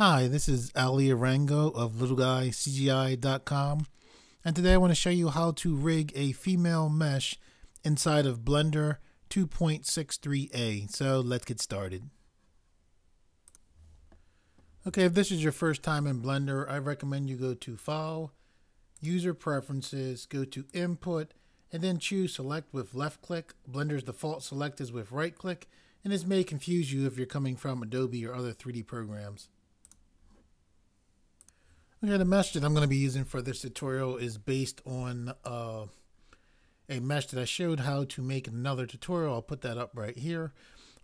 Hi, this is Alimayo Arango of littleguy.cgi.com, and today I want to show you how to rig a female mesh inside of Blender 2.63a. So let's get started. Okay, if this is your first time in Blender, I recommend you go to File, User Preferences, go to Input, and then choose Select with left click. Blender's default select is with right click, and this may confuse you if you're coming from Adobe or other 3D programs. Okay, the mesh that I'm going to be using for this tutorial is based on a mesh that I showed how to make in another tutorial. I'll put that up right here.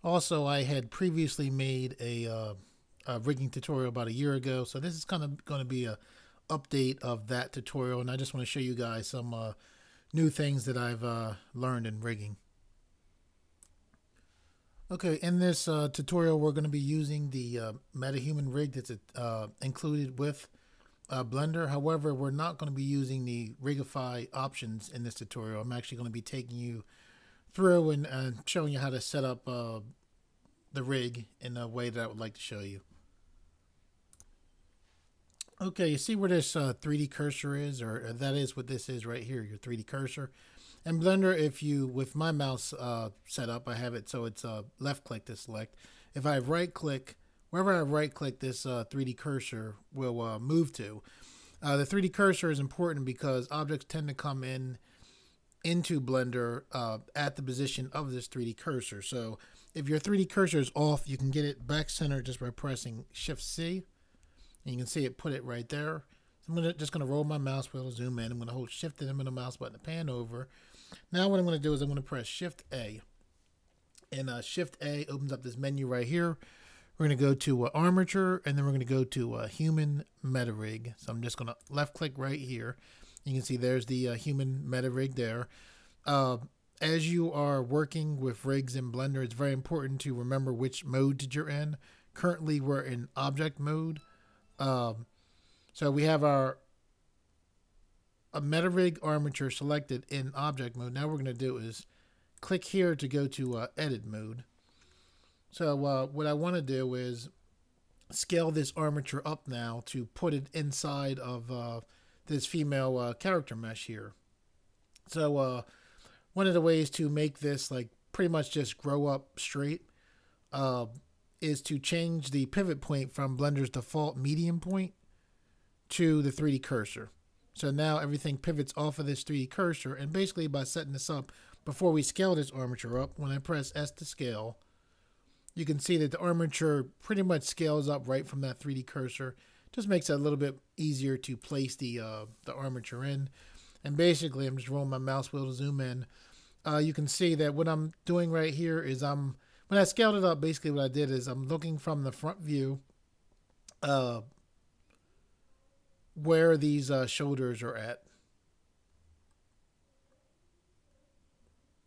Also, I had previously made a rigging tutorial about a year ago, so this is kind of going to be a update of that tutorial, and I just want to show you guys some new things that I've learned in rigging. Okay, in this tutorial, we're going to be using the MetaHuman rig that's included with Blender. However, we're not going to be using the Rigify options in this tutorial. I'm actually going to be taking you through and showing you how to set up the rig in a way that I would like to show you. Okay, you see where this 3D cursor is, or that is what this is right here, your 3D cursor. And Blender, if you, with my mouse set up, I have it so it's left click to select. If I right click, wherever I right click, this 3D cursor will move to. The 3D cursor is important because objects tend to come into Blender at the position of this 3D cursor. So if your 3D cursor is off, you can get it back center just by pressing Shift C. And you can see it put it right there. So I'm just going to roll my mouse wheel, zoom in. I'm going to hold Shift and the middle mouse button to pan over. Now what I'm going to do is I'm going to press Shift A. And Shift A opens up this menu right here. We're going to go to Armature, and then we're going to go to Human Meta Rig. So I'm just going to left click right here. You can see there's the Human Meta Rig there. As you are working with rigs in Blender, it's very important to remember which mode that you're in. Currently, we're in object mode. So we have our Meta Rig Armature selected in object mode. Now what we're going to do is click here to go to edit mode. So what I want to do is scale this armature up now to put it inside of this female character mesh here. So one of the ways to make this like pretty much just grow up straight is to change the pivot point from Blender's default medium point to the 3D cursor. So now everything pivots off of this 3D cursor, and basically by setting this up, before we scale this armature up, when I press S to scale, you can see that the armature pretty much scales up right from that 3D cursor. Just makes it a little bit easier to place the armature in. And basically, I'm just rolling my mouse wheel to zoom in. You can see that what I'm doing right here is when I scaled it up, basically what I did is I'm looking from the front view where these shoulders are at.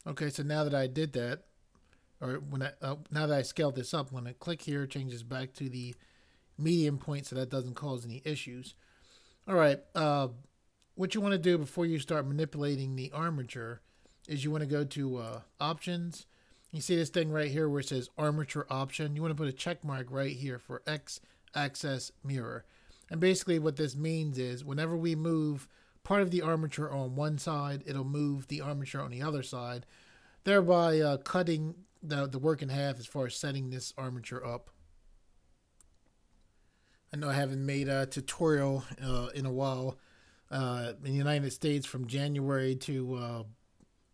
Okay, so now that I did that, or now that I scaled this up, when I click here, it changes back to the medium point so that doesn't cause any issues. All right, what you want to do before you start manipulating the armature is you want to go to Options. You see this thing right here where it says Armature Option. You want to put a check mark right here for X-Axis Mirror. And basically what this means is whenever we move part of the armature on one side, it'll move the armature on the other side, thereby cutting the work in half as far as setting this armature up. I know I haven't made a tutorial in a while. In the United States, from January to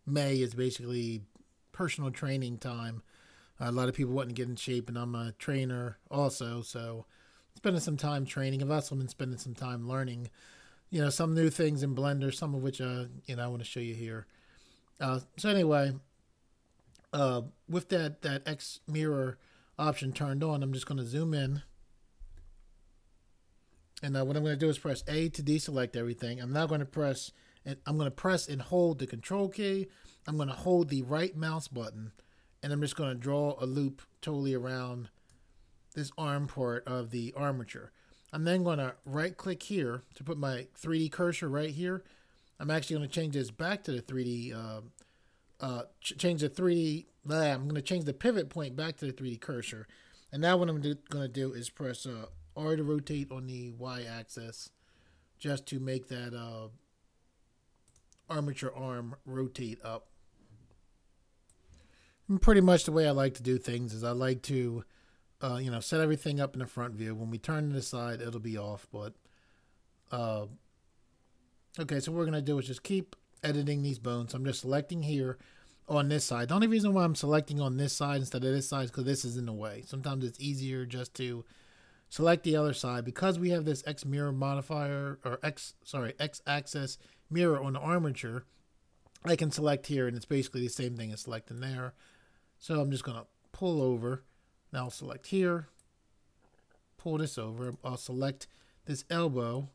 May is basically personal training time. A lot of people want to get in shape, and I'm a trainer also, so spending some time training. I've also been spending some time learning, some new things in Blender, some of which I want to show you here. So anyway, with that X mirror option turned on, I'm just going to zoom in. And what I'm going to do is press A to deselect everything. I'm now going to press, and hold the control key. I'm going to hold the right mouse button, and I'm just going to draw a loop totally around this arm part of the armature. I'm then going to right click here to put my 3D cursor right here. I'm actually going to change this back to the 3D, I'm going to change the pivot point back to the 3D cursor. And now what I'm going to do is press R to rotate on the Y axis, just to make that armature arm rotate up. And pretty much the way I like to do things is I like to, set everything up in the front view. When we turn to the side, it'll be off. But okay, so what we're gonna do is just keep editing these bones. I'm just selecting here on this side. The only reason why I'm selecting on this side instead of this side is because this is in the way. Sometimes it's easier just to select the other side. Because we have this X mirror modifier, or X axis mirror on the armature, I can select here and it's basically the same thing as selecting there. So I'm just gonna pull over. Now I'll select here, pull this over. I'll select this elbow,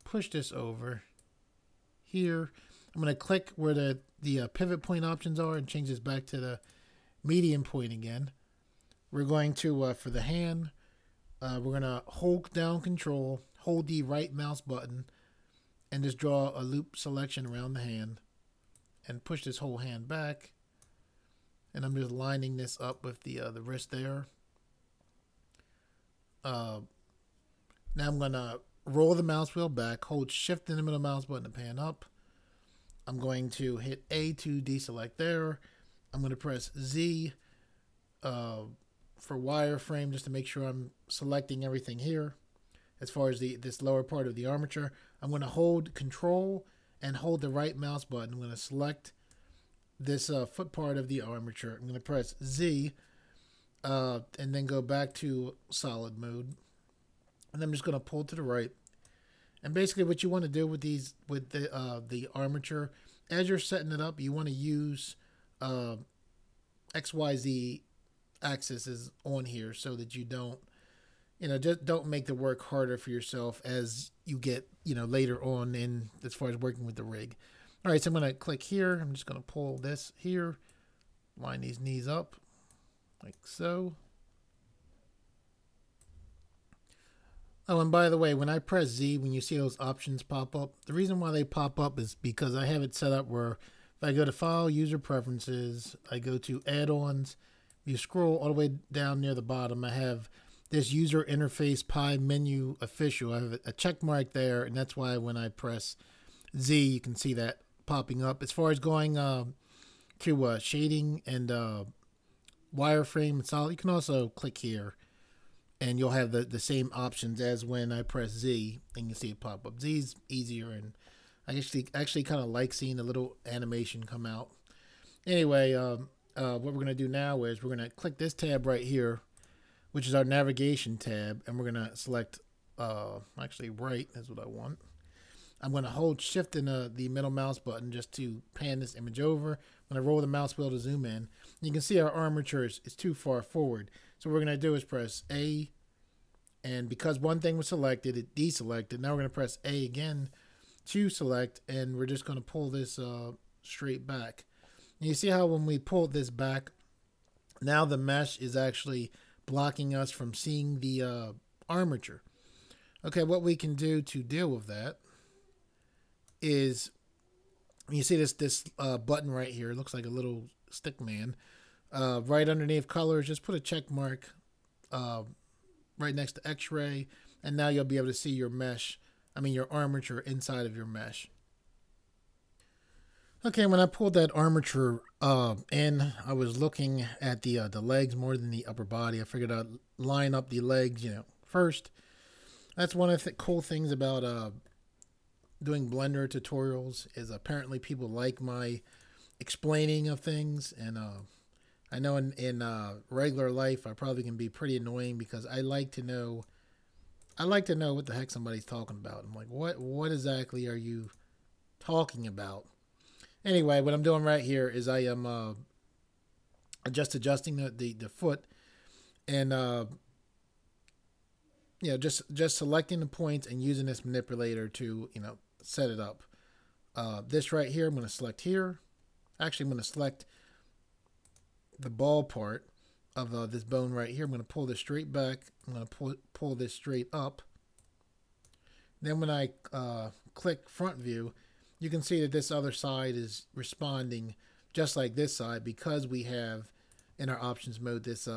push this over here. I'm going to click where the pivot point options are and change this back to the median point again. We're going to, for the hand, we're going to hold down control, hold the right mouse button, and just draw a loop selection around the hand and push this whole hand back. And I'm just lining this up with the wrist there. Now I'm going to roll the mouse wheel back, hold shift in the middle mouse button to pan up. I'm going to hit A to deselect there. I'm going to press Z for wireframe just to make sure I'm selecting everything here. As far as this lower part of the armature, I'm going to hold control and hold the right mouse button. I'm going to select this foot part of the armature. I'm going to press Z and then go back to solid mode. And I'm just going to pull to the right. And basically what you want to do with the armature, as you're setting it up, you want to use XYZ axis is on here so that you don't, just don't make the work harder for yourself as you get, later on in as far as working with the rig. All right, so I'm going to click here. I'm just going to pull this here, line these knees up like so. Oh, and by the way, when I press Z, when you see those options pop up, the reason why they pop up is because I have it set up where if I go to File, User Preferences, I go to Add-ons, you scroll all the way down near the bottom, I have this User Interface Pie Menu Official. I have a check mark there, and that's why when I press Z, you can see that popping up. As far as going to shading and wireframe and solid, you can also click here. And you'll have the same options as when I press Z, and you see it pop up. Z is easier, and I actually kind of like seeing the little animation come out. Anyway, what we're going to do now is we're going to click this tab right here, which is our navigation tab, and we're going to select, actually right is what I want. I'm going to hold shift in the middle mouse button just to pan this image over. I'm going to roll the mouse wheel to zoom in. You can see our armature is too far forward. So what we're going to do is press A, and because one thing was selected, it deselected. Now we're going to press A again to select, and we're just going to pull this straight back. And you see how when we pull this back, now the mesh is actually blocking us from seeing the armature. Okay, what we can do to deal with that is, you see this button right here. It looks like a little stick man. Right underneath colors, just put a check mark right next to X-ray, and now you'll be able to see your mesh, your armature inside of your mesh. Okay, when I pulled that armature in, I was looking at the legs more than the upper body. I figured I'd line up the legs, first. That's one of the cool things about doing Blender tutorials, is apparently people like my explaining of things, and I know in regular life I probably can be pretty annoying because I like to know what the heck somebody's talking about. I'm like, what exactly are you talking about? Anyway, what I'm doing right here is I am just adjusting the foot, and just selecting the points and using this manipulator to set it up. This right here, I'm going to select here. Actually, I'm going to select the ball part of this bone right here. I'm going to pull this straight back. I'm going to pull this straight up. Then when I click front view, you can see that this other side is responding just like this side, because we have in our options mode this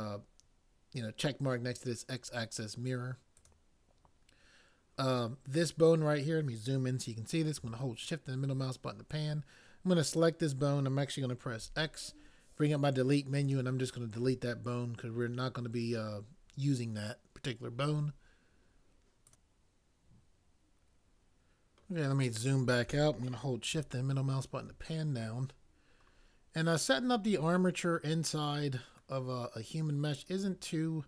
check mark next to this x-axis mirror. This bone right here, let me zoom in so you can see this. I'm going to hold shift and the middle mouse button to pan. I'm going to select this bone. I'm actually going to press X, bring up my delete menu, and I'm just going to delete that bone because we're not going to be using that particular bone. Okay, let me zoom back out. I'm going to hold shift and middle mouse button to pan down. And setting up the armature inside of a human mesh isn't too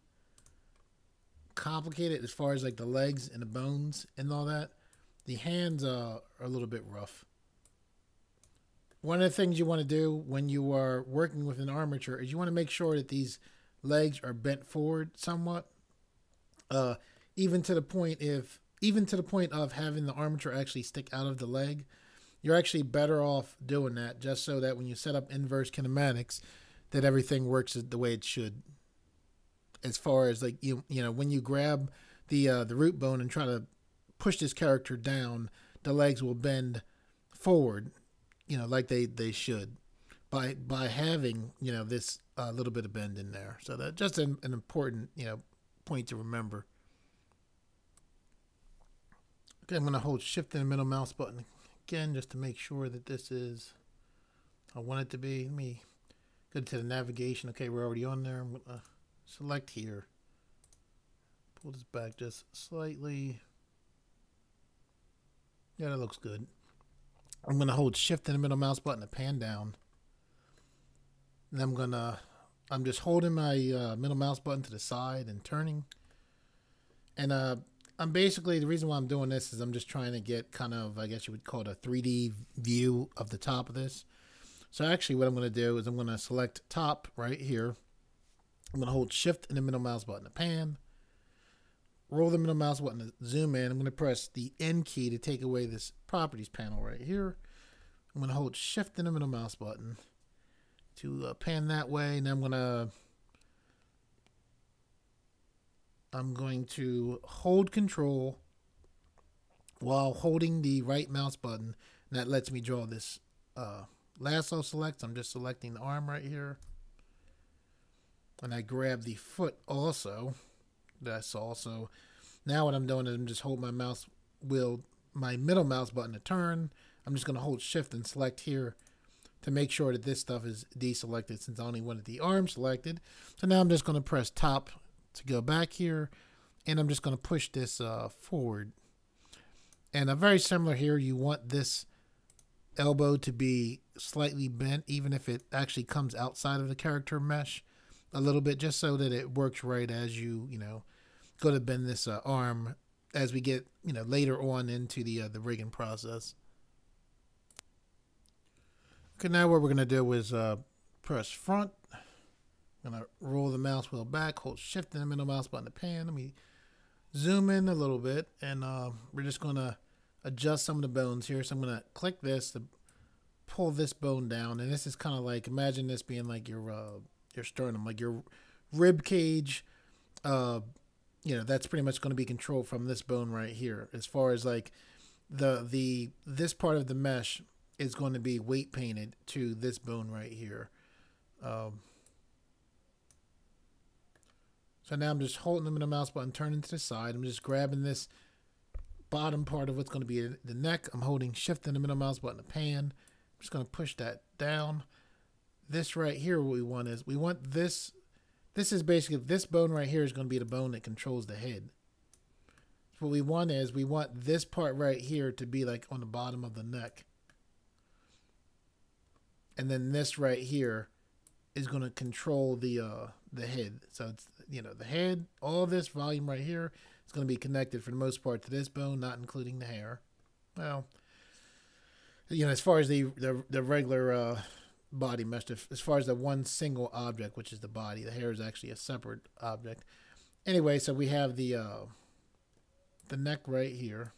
complicated as far as like the legs and the bones and all that. The hands are a little bit rough. One of the things you want to do when you are working with an armature is you want to make sure that these legs are bent forward somewhat, even to the point of having the armature actually stick out of the leg. You're actually better off doing that just so that when you set up inverse kinematics, that everything works the way it should. As far as like when you grab the root bone and try to push this character down, the legs will bend forward, like they should, by having this little bit of bend in there. So that's just an important point to remember. Okay, I'm going to hold shift and the middle mouse button again just to make sure that this is how I want it to be. Let me go to the navigation. Okay, we're already on there. I'm going to select here. Pull this back just slightly. Yeah, that looks good. I'm going to hold shift and the middle mouse button to pan down. And I'm just holding my middle mouse button to the side and turning. And I'm basically, the reason why I'm doing this is I'm just trying to get kind of, I guess you would call it a 3D view of the top of this. So actually what I'm going to do is I'm going to select top right here. I'm going to hold shift and the middle mouse button to pan. Roll the middle mouse button to zoom in. I'm going to press the N key to take away this properties panel right here. I'm going to hold shift and the middle mouse button to pan that way. And I'm going to hold control while holding the right mouse button. And that lets me draw this lasso select. I'm just selecting the arm right here. And I grab the foot also that I saw. So now what I'm doing is I'm just holding my middle mouse button to turn. I'm just going to hold shift and select here to make sure that this stuff is deselected since I only wanted the arm selected. So now I'm just going to press top to go back here, and I'm just going to push this forward. And very similar here, you want this elbow to be slightly bent, even if it actually comes outside of the character mesh a little bit, just so that it works right as you go to bend this arm as we get later on into the rigging process. Okay, now what we're going to do is press front. I'm going to roll the mouse wheel back, hold shift and the middle mouse button to pan. Let me zoom in a little bit, and we're just going to adjust some of the bones here. So I'm going to click this to pull this bone down, and this is kind of like, imagine this being like your sternum, like your rib cage. That's pretty much going to be controlled from this bone right here. As far as like this part of the mesh is going to be weight painted to this bone right here. So now I'm just holding the middle mouse button, turning to the side. I'm just grabbing this bottom part of what's going to be the neck. I'm holding shift and the middle mouse button to pan. I'm just going to push that down. This right here, what we want is, we want this. This is basically, this bone right here is going to be the bone that controls the head. So what we want is, we want this part right here to be like on the bottom of the neck. And then this right here is going to control the head. So it's, the head, all this volume right here is going to be connected for the most part to this bone, not including the hair. Well, as far as the regular body mesh, as far as the one single object, which is the body, the hair is actually a separate object. Anyway, so we have the neck right here.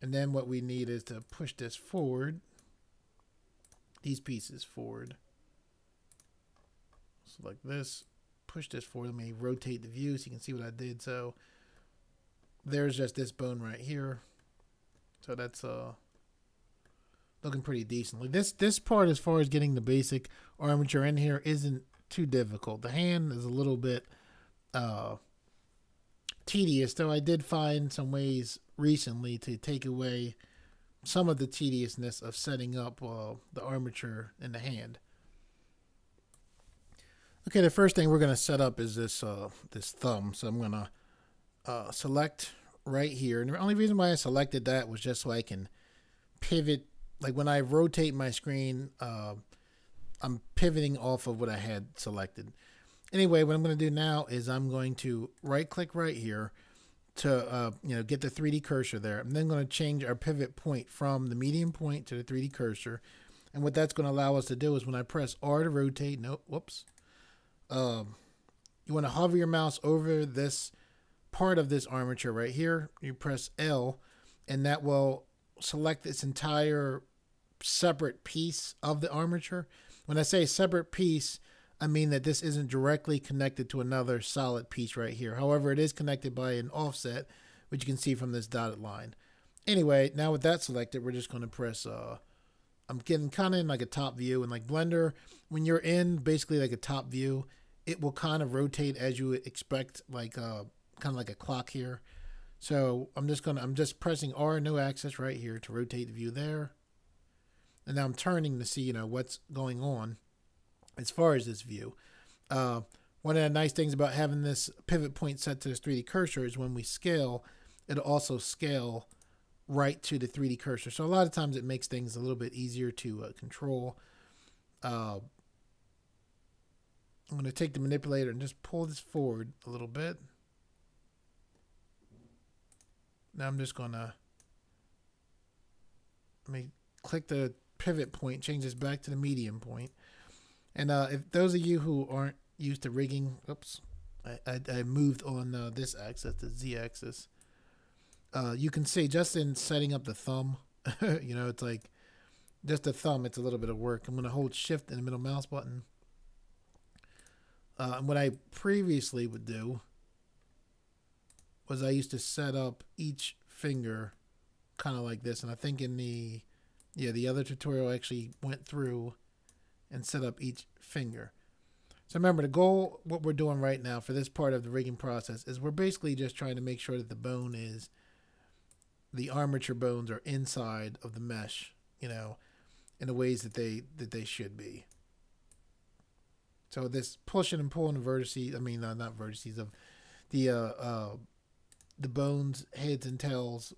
And then what we need is to push this forward. These pieces forward. So like this, push this forward. Let me rotate the view so you can see what I did. So there's just this bone right here. So that's looking pretty decently. This part, as far as getting the basic armature in here, isn't too difficult. The hand is a little bit tedious, though I did find some ways recently to take away some of the tediousness of setting up the armature in the hand. Okay, the first thing we're going to set up is this thumb. So I'm going to select right here. And the only reason why I selected that was just so I can pivot. Like when I rotate my screen, I'm pivoting off of what I had selected. Anyway, what I'm going to do now is I'm going to right click right here to get the 3D cursor there. I'm then going to change our pivot point from the medium point to the 3D cursor. And what that's going to allow us to do is when I press R to rotate, you want to hover your mouse over this part of this armature right here. You press L, and that will select this entire separate piece of the armature. When I say separate piece, I mean that this isn't directly connected to another solid piece right here. However, it is connected by an offset, which you can see from this dotted line. Anyway, now with that selected, we're just going to press I'm getting kind of in like a top view, and like Blender, when you're in basically like a top view, it will kind of rotate as you would expect, like kind of like a clock here. So I'm just pressing R, no axis right here to rotate the view there. And now I'm turning to see, what's going on as far as this view. One of the nice things about having this pivot point set to this 3D cursor is when we scale, it'll also scale right to the 3D cursor. So a lot of times it makes things a little bit easier to control. I'm going to take the manipulator and just pull this forward a little bit. Now I'm just going to click the pivot point, change this back to the medium point. And if those of you who aren't used to rigging, oops, I moved on this axis, the Z axis. You can see just in setting up the thumb, it's like just the thumb, it's a little bit of work. I'm going to hold shift in the middle mouse button. And what I previously would do was I used to set up each finger kind of like this. And I think in the other tutorial I actually went through and set up each finger. So remember, the goal, what we're doing right now for this part of the rigging process, is we're basically just trying to make sure that the armature bones are inside of the mesh, in the ways that they should be. So this pushing and pulling the vertices, not vertices, of the bones, heads and tails,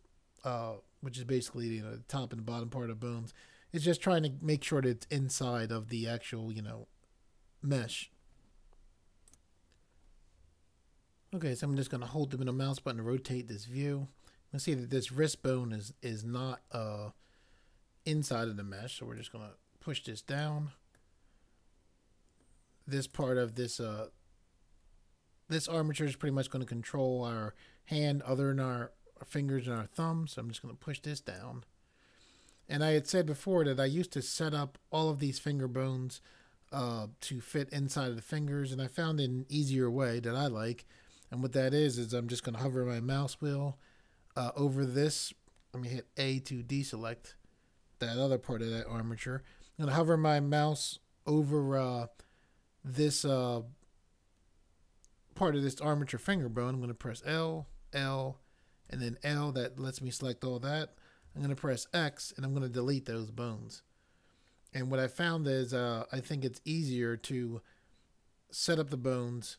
which is basically the top and the bottom part of bones, is just trying to make sure that it's inside of the actual mesh. Okay, so I'm just going to hold the middle mouse button to rotate this view. Let's see that this wrist bone is not inside of the mesh, so we're just going to push this down. This part of this armature is pretty much going to control our hand other than our fingers and our thumbs. So I'm just going to push this down. And I had said before that I used to set up all of these finger bones to fit inside of the fingers, and I found an easier way that I like. And what that is I'm just going to hover my mouse wheel over this. Let me hit A to deselect that other part of that armature. I'm going to hover my mouse over this part of this armature finger bone. I'm going to press L, L, and then L. That lets me select all that. I'm going to press X, and I'm going to delete those bones. And what I found is I think it's easier to set up the bones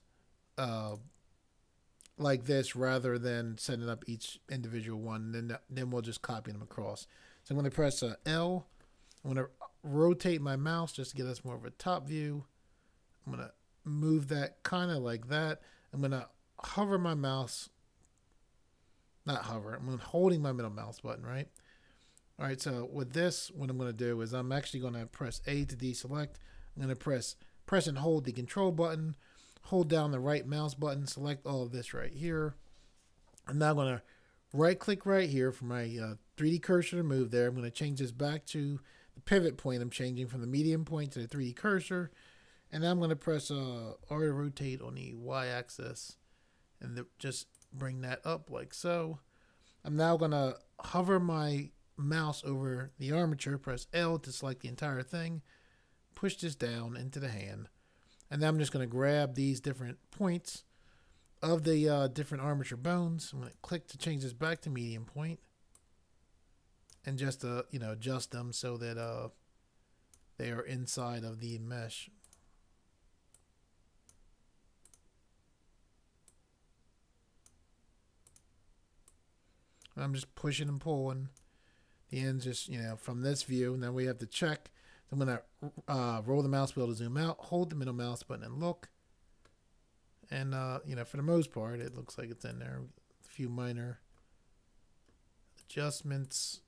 like this rather than setting up each individual one. And then we'll just copy them across. So I'm going to press L. I'm going to rotate my mouse just to get us more of a top view. I'm going to move that kind of like that. I'm going to hover my mouse. Not hover. I'm holding my middle mouse button, right? All right, so with this, what I'm going to do is I'm actually going to press A to deselect. I'm going to press and hold the control button, hold down the right mouse button, select all of this right here. I'm now going to right click right here for my 3D cursor to move there. I'm going to change this back to the pivot point. I'm changing from the medium point to the 3D cursor. And then I'm going to press R to rotate on the Y axis and just bring that up like so. I'm now going to hover my mouse over the armature, press L to select the entire thing, push this down into the hand. And then I'm just going to grab these different points of the different armature bones. I'm going to click to change this back to medium point, and just adjust them so that they are inside of the mesh. I'm just pushing and pulling the ends, just from this view. Now we have to check. I'm going to roll the mouse wheel to zoom out, hold the middle mouse button and look. And for the most part, it looks like it's in there. A few minor adjustments.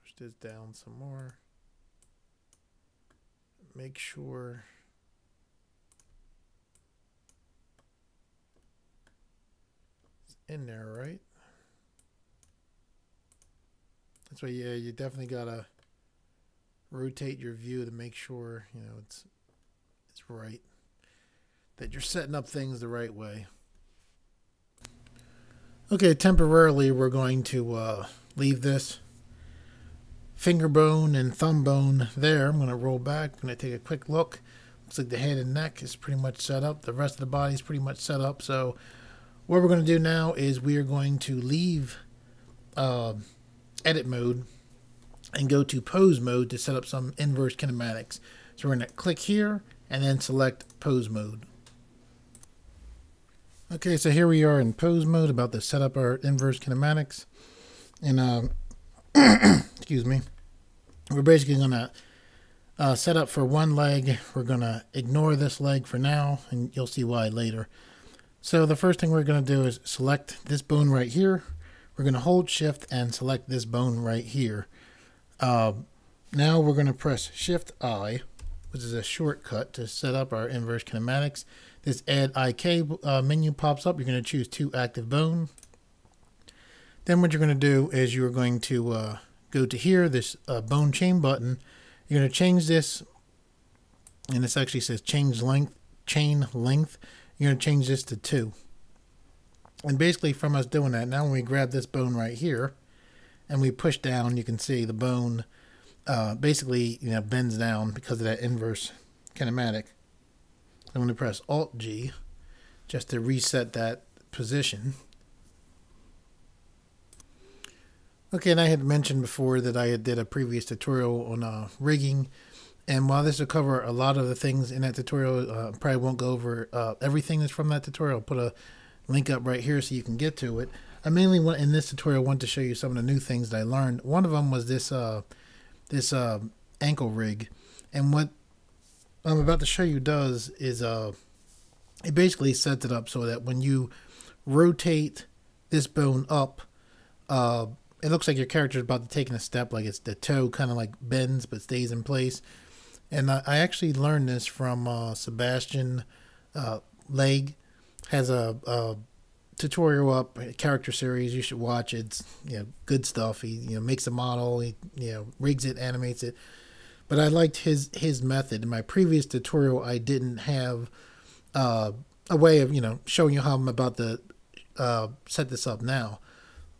Push this down some more. Make sure it's in there, right? That's why, yeah, you definitely gotta rotate your view to make sure it's right, that you're setting up things the right way. Okay, temporarily we're going to leave this finger bone and thumb bone there. I'm going to roll back. I'm going to take a quick look. Looks like the head and neck is pretty much set up. The rest of the body is pretty much set up. So what we're going to do now is we are going to leave edit mode and go to pose mode to set up some inverse kinematics. So we're going to click here and then select pose mode. Okay, so here we are in pose mode, about to set up our inverse kinematics. And excuse me, we're basically going to set up for one leg. We're going to ignore this leg for now, and you'll see why later. So the first thing we're going to do is select this bone right here. We're going to hold shift and select this bone right here. Now we're going to press shift I, which is a shortcut to set up our inverse kinematics. This add IK menu pops up. You're going to choose to active bone. Then what you're going to do is you're going to go to here, this bone chain button. You're going to change this, and this actually says change length, chain length. You're going to change this to 2. And basically from us doing that, now when we grab this bone right here and we push down, you can see the bone basically bends down because of that inverse kinematic. I'm going to press Alt G just to reset that position. Okay, and I had mentioned before that I did a previous tutorial on rigging, and while this will cover a lot of the things in that tutorial, probably won't go over everything that's from that tutorial. I'll put a link up right here so you can get to it. I mainly in this tutorial want to show you some of the new things that I learned. One of them was this ankle rig, and what I'm about to show you does is it basically sets it up so that when you rotate this bone up, it looks like your character is about to take a step, like it's the toe kind of like bends but stays in place. And I actually learned this from Sebastian Leg. Has a tutorial up, a character series. You should watch it. It's good stuff. He makes a model, he rigs it, animates it. But I liked his method. In my previous tutorial, I didn't have a way of showing you how I'm about to set this up now.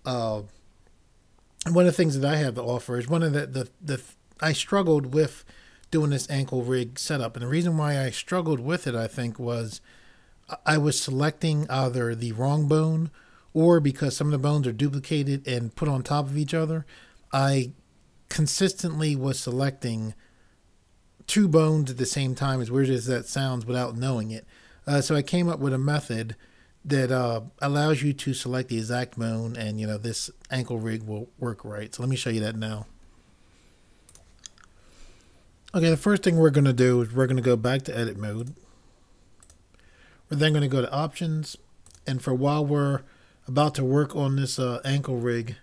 And one of the things that I have to offer is one of I struggled with doing this ankle rig setup, and the reason why I struggled with it, I think, was I was selecting either the wrong bone, or because some of the bones are duplicated and put on top of each other, I consistently was selecting 2 bones at the same time, as weird as that sounds, without knowing it. So I came up with a method that allows you to select the exact bone, and this ankle rig will work right. So let me show you that now. Okay, the first thing we're going to do is we're going to go back to edit mode. We're then going to go to options, and for while we're about to work on this ankle rig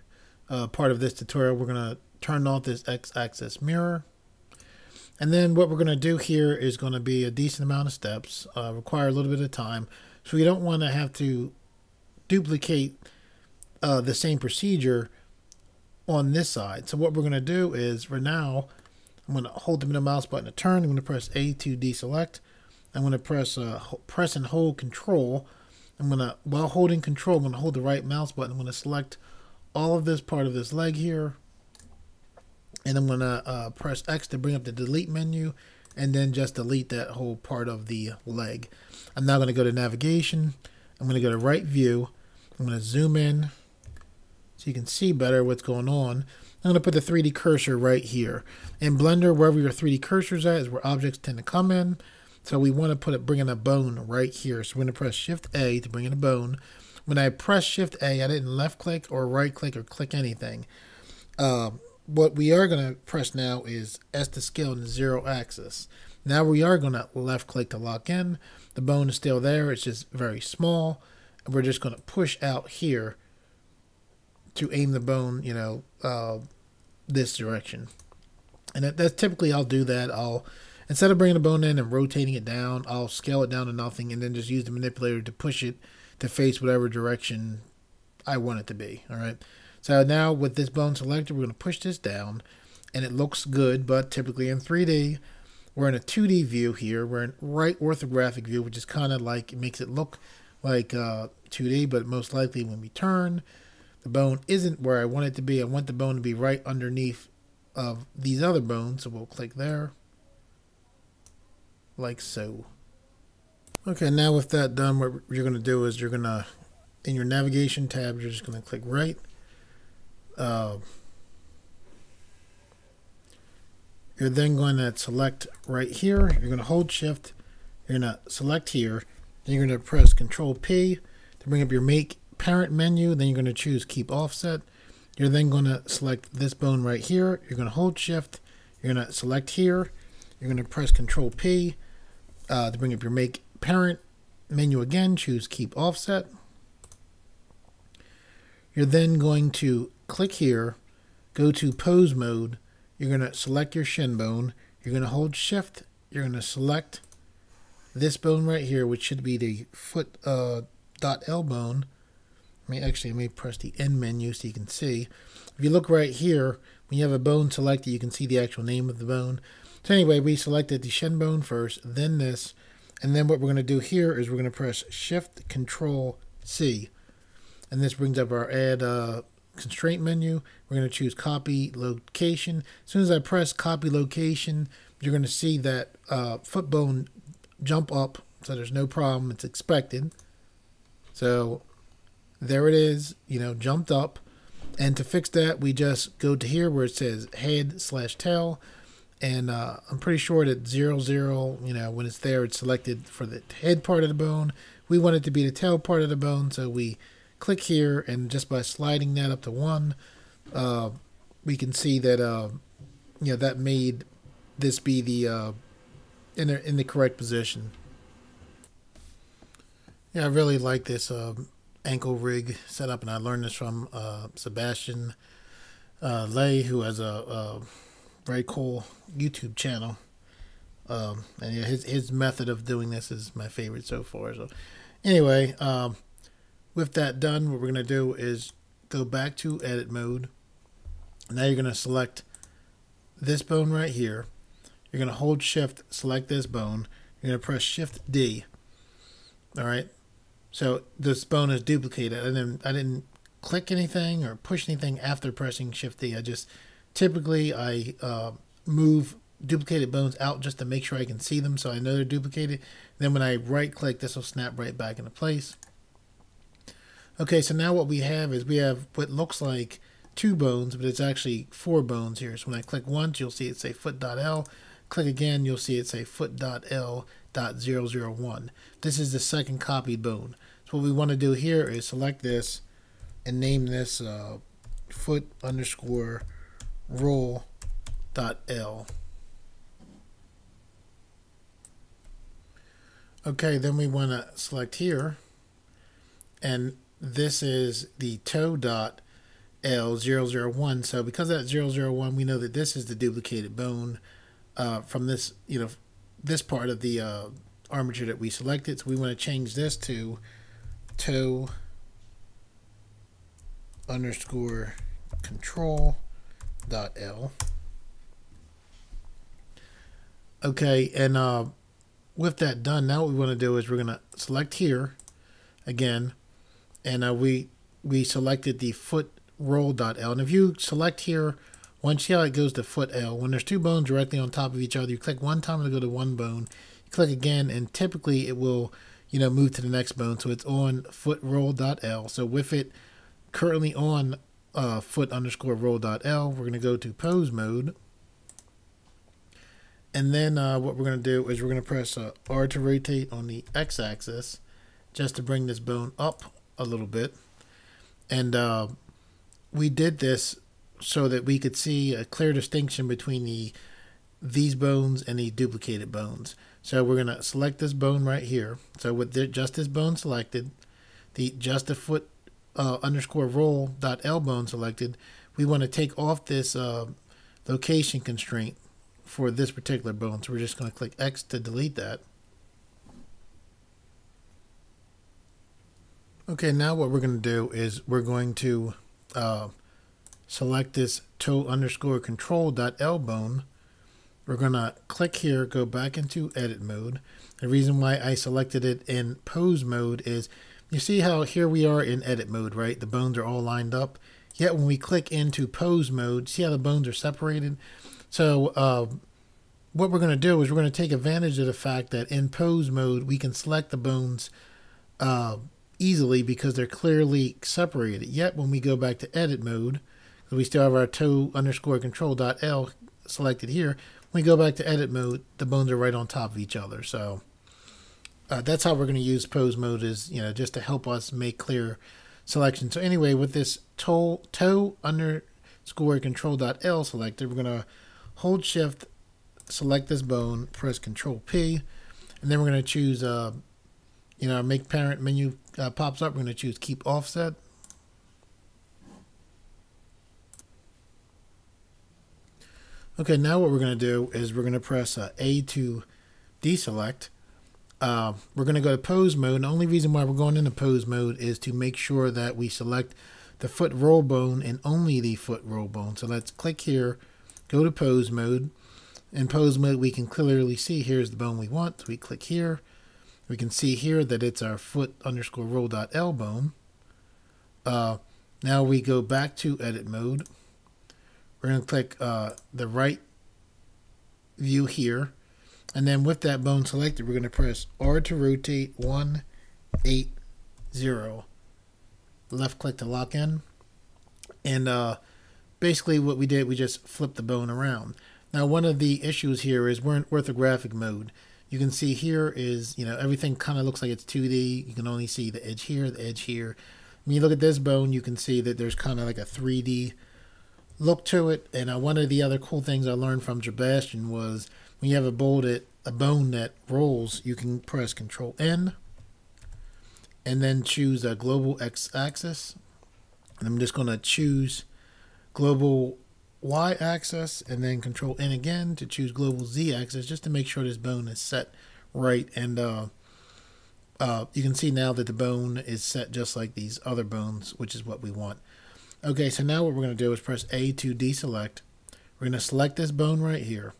part of this tutorial, we're going to turn off this x-axis mirror. And then what we're going to do here is going to be a decent amount of steps, require a little bit of time. So we don't want to have to duplicate the same procedure on this side. So what we're going to do is, for now, I'm going to hold the middle mouse button to turn. I'm going to press A to deselect. I'm going to press and hold Control. I'm going to, while holding Control, I'm going to hold the right mouse button. I'm going to select all of this part of this leg here, and I'm going to press X to bring up the delete menu, and then just delete that whole part of the leg. I'm now going to go to navigation. I'm going to go to right view. I'm going to zoom in so you can see better what's going on. I'm going to put the 3D cursor right here. In Blender, wherever your 3D cursor is at is where objects tend to come in. So we want to bring in a bone right here. So we're going to press Shift A to bring in a bone. When I press Shift A, I didn't left click or right click or click anything. What we are going to press now is S to scale in the 0 axis. Now we are going to left click to lock in. The bone is still there. It's just very small. And we're just going to push out here to aim the bone, this direction. And that's typically I'll do that. Instead of bringing the bone in and rotating it down, I'll scale it down to nothing and then just use the manipulator to push it to face whatever direction I want it to be. All right. So now with this bone selected, we're going to push this down and it looks good, but typically in 3D, we're in a 2D view here. We're in right orthographic view, which is kind of like, it makes it look like 2D, but most likely when we turn, the bone isn't where I want it to be. I want the bone to be right underneath of these other bones. So we'll click there, like so. Okay, now with that done, what you're going to do is you're going to, in your navigation tab, you're just going to click right. You're then going to select right here. You're going to hold Shift. You're going to select here. Then you're going to press Control P to bring up your Make Parent menu. Then you're going to choose Keep Offset. You're then going to select this bone right here. You're going to hold Shift. You're going to select here. You're going to press Control P to bring up your Make Parent menu again. Choose Keep Offset. You're then going to click here, go to Pose Mode. You're going to select your shin bone. You're going to hold Shift. You're going to select this bone right here, which should be the foot dot L bone. I may press the end menu so you can see. If you look right here, when you have a bone selected, you can see the actual name of the bone. So anyway, we selected the shin bone first, then this, and then what we're going to do here is we're going to press Shift Control C, and this brings up our Add Constraint menu. We're going to choose Copy Location. As soon as I press Copy Location, you're going to see that foot bone jump up, so there's no problem. It's expected. So there it is, jumped up. And to fix that, we just go to here where it says head/tail. And I'm pretty sure that 0, 0, when it's there, it's selected for the head part of the bone. We want it to be the tail part of the bone, so we click here, and just by sliding that up to 1, we can see that that made this be the in the correct position. Yeah, I really like this ankle rig setup, and I learned this from Sebastian Lay, who has a very cool YouTube channel. And yeah, his method of doing this is my favorite so far. So anyway, with that done, what we're going to do is go back to edit mode. Now you're going to select this bone right here. You're going to hold Shift, select this bone. You're going to press Shift D. All right. So this bone is duplicated. I didn't click anything or push anything after pressing Shift D. Typically move duplicated bones out just to make sure I can see them, so I know they're duplicated. Then when I right click, this will snap right back into place. Okay, so now what we have is we have what looks like 2 bones, but it's actually 4 bones here. So when I click once, you'll see it say foot.L. Click again, you'll see it say foot.L.001. This is the second copied bone. So what we want to do here is select this and name this foot_roll.L. Okay, then we want to select here, and this is the toe.L001. So because of that 001, we know that this is the duplicated bone from this, this part of the armature that we selected. So we want to change this to toe_control.L. Okay, and with that done, now what we want to do is we're going to select here again, and we selected the foot roll.l. And if you select here, once see how it goes to foot L, when there's two bones directly on top of each other, you click one time to go to one bone, you click again, and typically it will, move to the next bone. So it's on foot roll.l. So with it currently on foot underscore roll.l, we're going to go to pose mode. And then what we're going to do is we're going to press R to rotate on the x-axis just to bring this bone up a little bit. And we did this so that we could see a clear distinction between these bones and the duplicated bones. So we're going to select this bone right here. So with just this bone selected, just the foot underscore roll.l bone selected, we want to take off this location constraint for this particular bone. So we're just going to click X to delete that. Okay, now what we're going to do is we're going to select this toe underscore control.l bone. We're going to click here, go back into edit mode. The reason why I selected it in pose mode is you see how here we are in edit mode, right? The bones are all lined up. Yet when we click into pose mode, see how the bones are separated? So what we're going to do is we're going to take advantage of the fact that in pose mode, we can select the bones easily because they're clearly separated. Yet when we go back to edit mode, we still have our toe underscore control.l selected here. When we go back to edit mode, the bones are right on top of each other. So that's how we're going to use pose mode, is just to help us make clear selection. So anyway, with this toe underscore control.l selected, we're going to hold shift, select this bone, press Control P, and then we're going to choose our make parent menu pops up. We're going to choose keep offset. Okay, now what we're going to do is we're going to press A to deselect. We're going to go to pose mode. The only reason why we're going into pose mode is to make sure that we select the foot roll bone and only the foot roll bone. So let's click here, go to pose mode. In pose mode, we can clearly see here's the bone we want. So we click here. We can see here that it's our foot underscore roll.l bone. Now we go back to edit mode. We're going to click the right view here. And then with that bone selected, we're going to press R to rotate 180. Left click to lock in. And basically what we did, we just flipped the bone around. Now one of the issues here is we're in orthographic mode. You can see here is, everything kind of looks like it's 2D. You can only see the edge here, the edge here. When you look at this bone, you can see that there's kind of like a 3D look to it. And one of the other cool things I learned from Sebastian was when you have a bone that rolls, you can press Control N and then choose a global x-axis. And I'm just going to choose global y-axis and then Control N again to choose global z-axis, just to make sure this bone is set right. And you can see now that the bone is set just like these other bones, which is what we want. Okay, so now what we're going to do is press A to deselect. We're going to select this bone right here.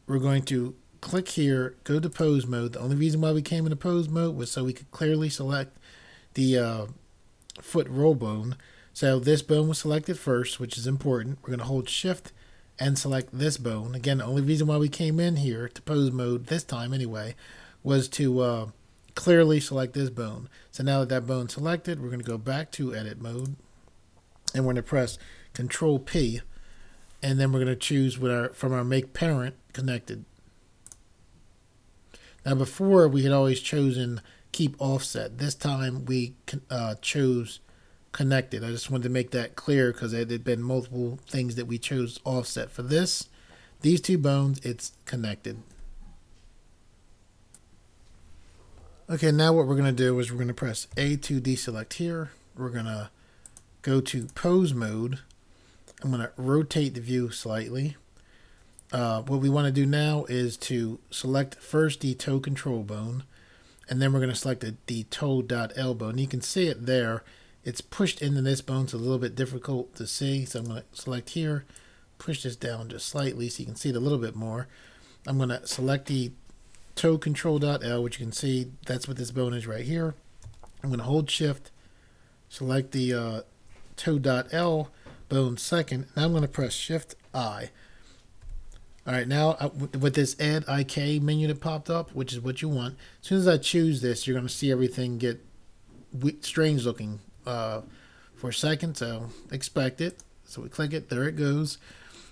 We're going to click here, go to pose mode. The only reason why we came into pose mode was so we could clearly select the foot roll bone. So this bone was selected first, which is important. We're going to hold shift and select this bone. Again, the only reason why we came in here to pose mode this time anyway was to clearly select this bone. So now that bone's selected, we're going to go back to edit mode. And we're going to press Control P, and then we're going to choose from our make parent connected. Now before we had always chosen keep offset. This time we chose connected. I just wanted to make that clear because there had been multiple things that we chose offset. For these two bones, it's connected. Okay, now what we're going to do is we're going to press A to deselect here. We're going to go to pose mode. I'm going to rotate the view slightly. What we want to do now is to select first the toe control bone, and then we're going to select the toe.l bone. You can see it there. It's pushed into this bone, so it's a little bit difficult to see. So I'm going to select here, push this down just slightly so you can see it a little bit more. I'm going to select the toe control.l, which you can see that's what this bone is right here. I'm going to hold shift, select the toe.l bone second. Now I'm going to press Shift I. All right, now with this add IK menu that popped up, which is what you want, as soon as I choose this, you're going to see everything get strange looking for a second, so expect it. So we click it, there it goes.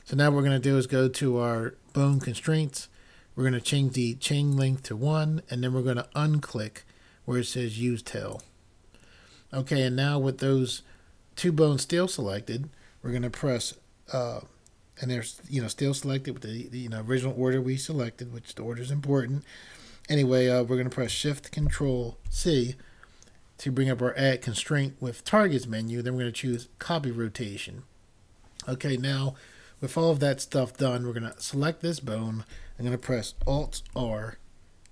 So now what we're going to do is go to our bone constraints. We're going to change the chain length to 1, and then we're going to unclick where it says use tail. Okay, and now with those two bones still selected, we're going to press, and they're still selected with the original order we selected, which the order is important. Anyway, we're going to press Shift Control C to bring up our add constraint with targets menu. Then we're going to choose copy rotation. Okay, now with all of that stuff done, we're going to select this bone. I'm going to press Alt R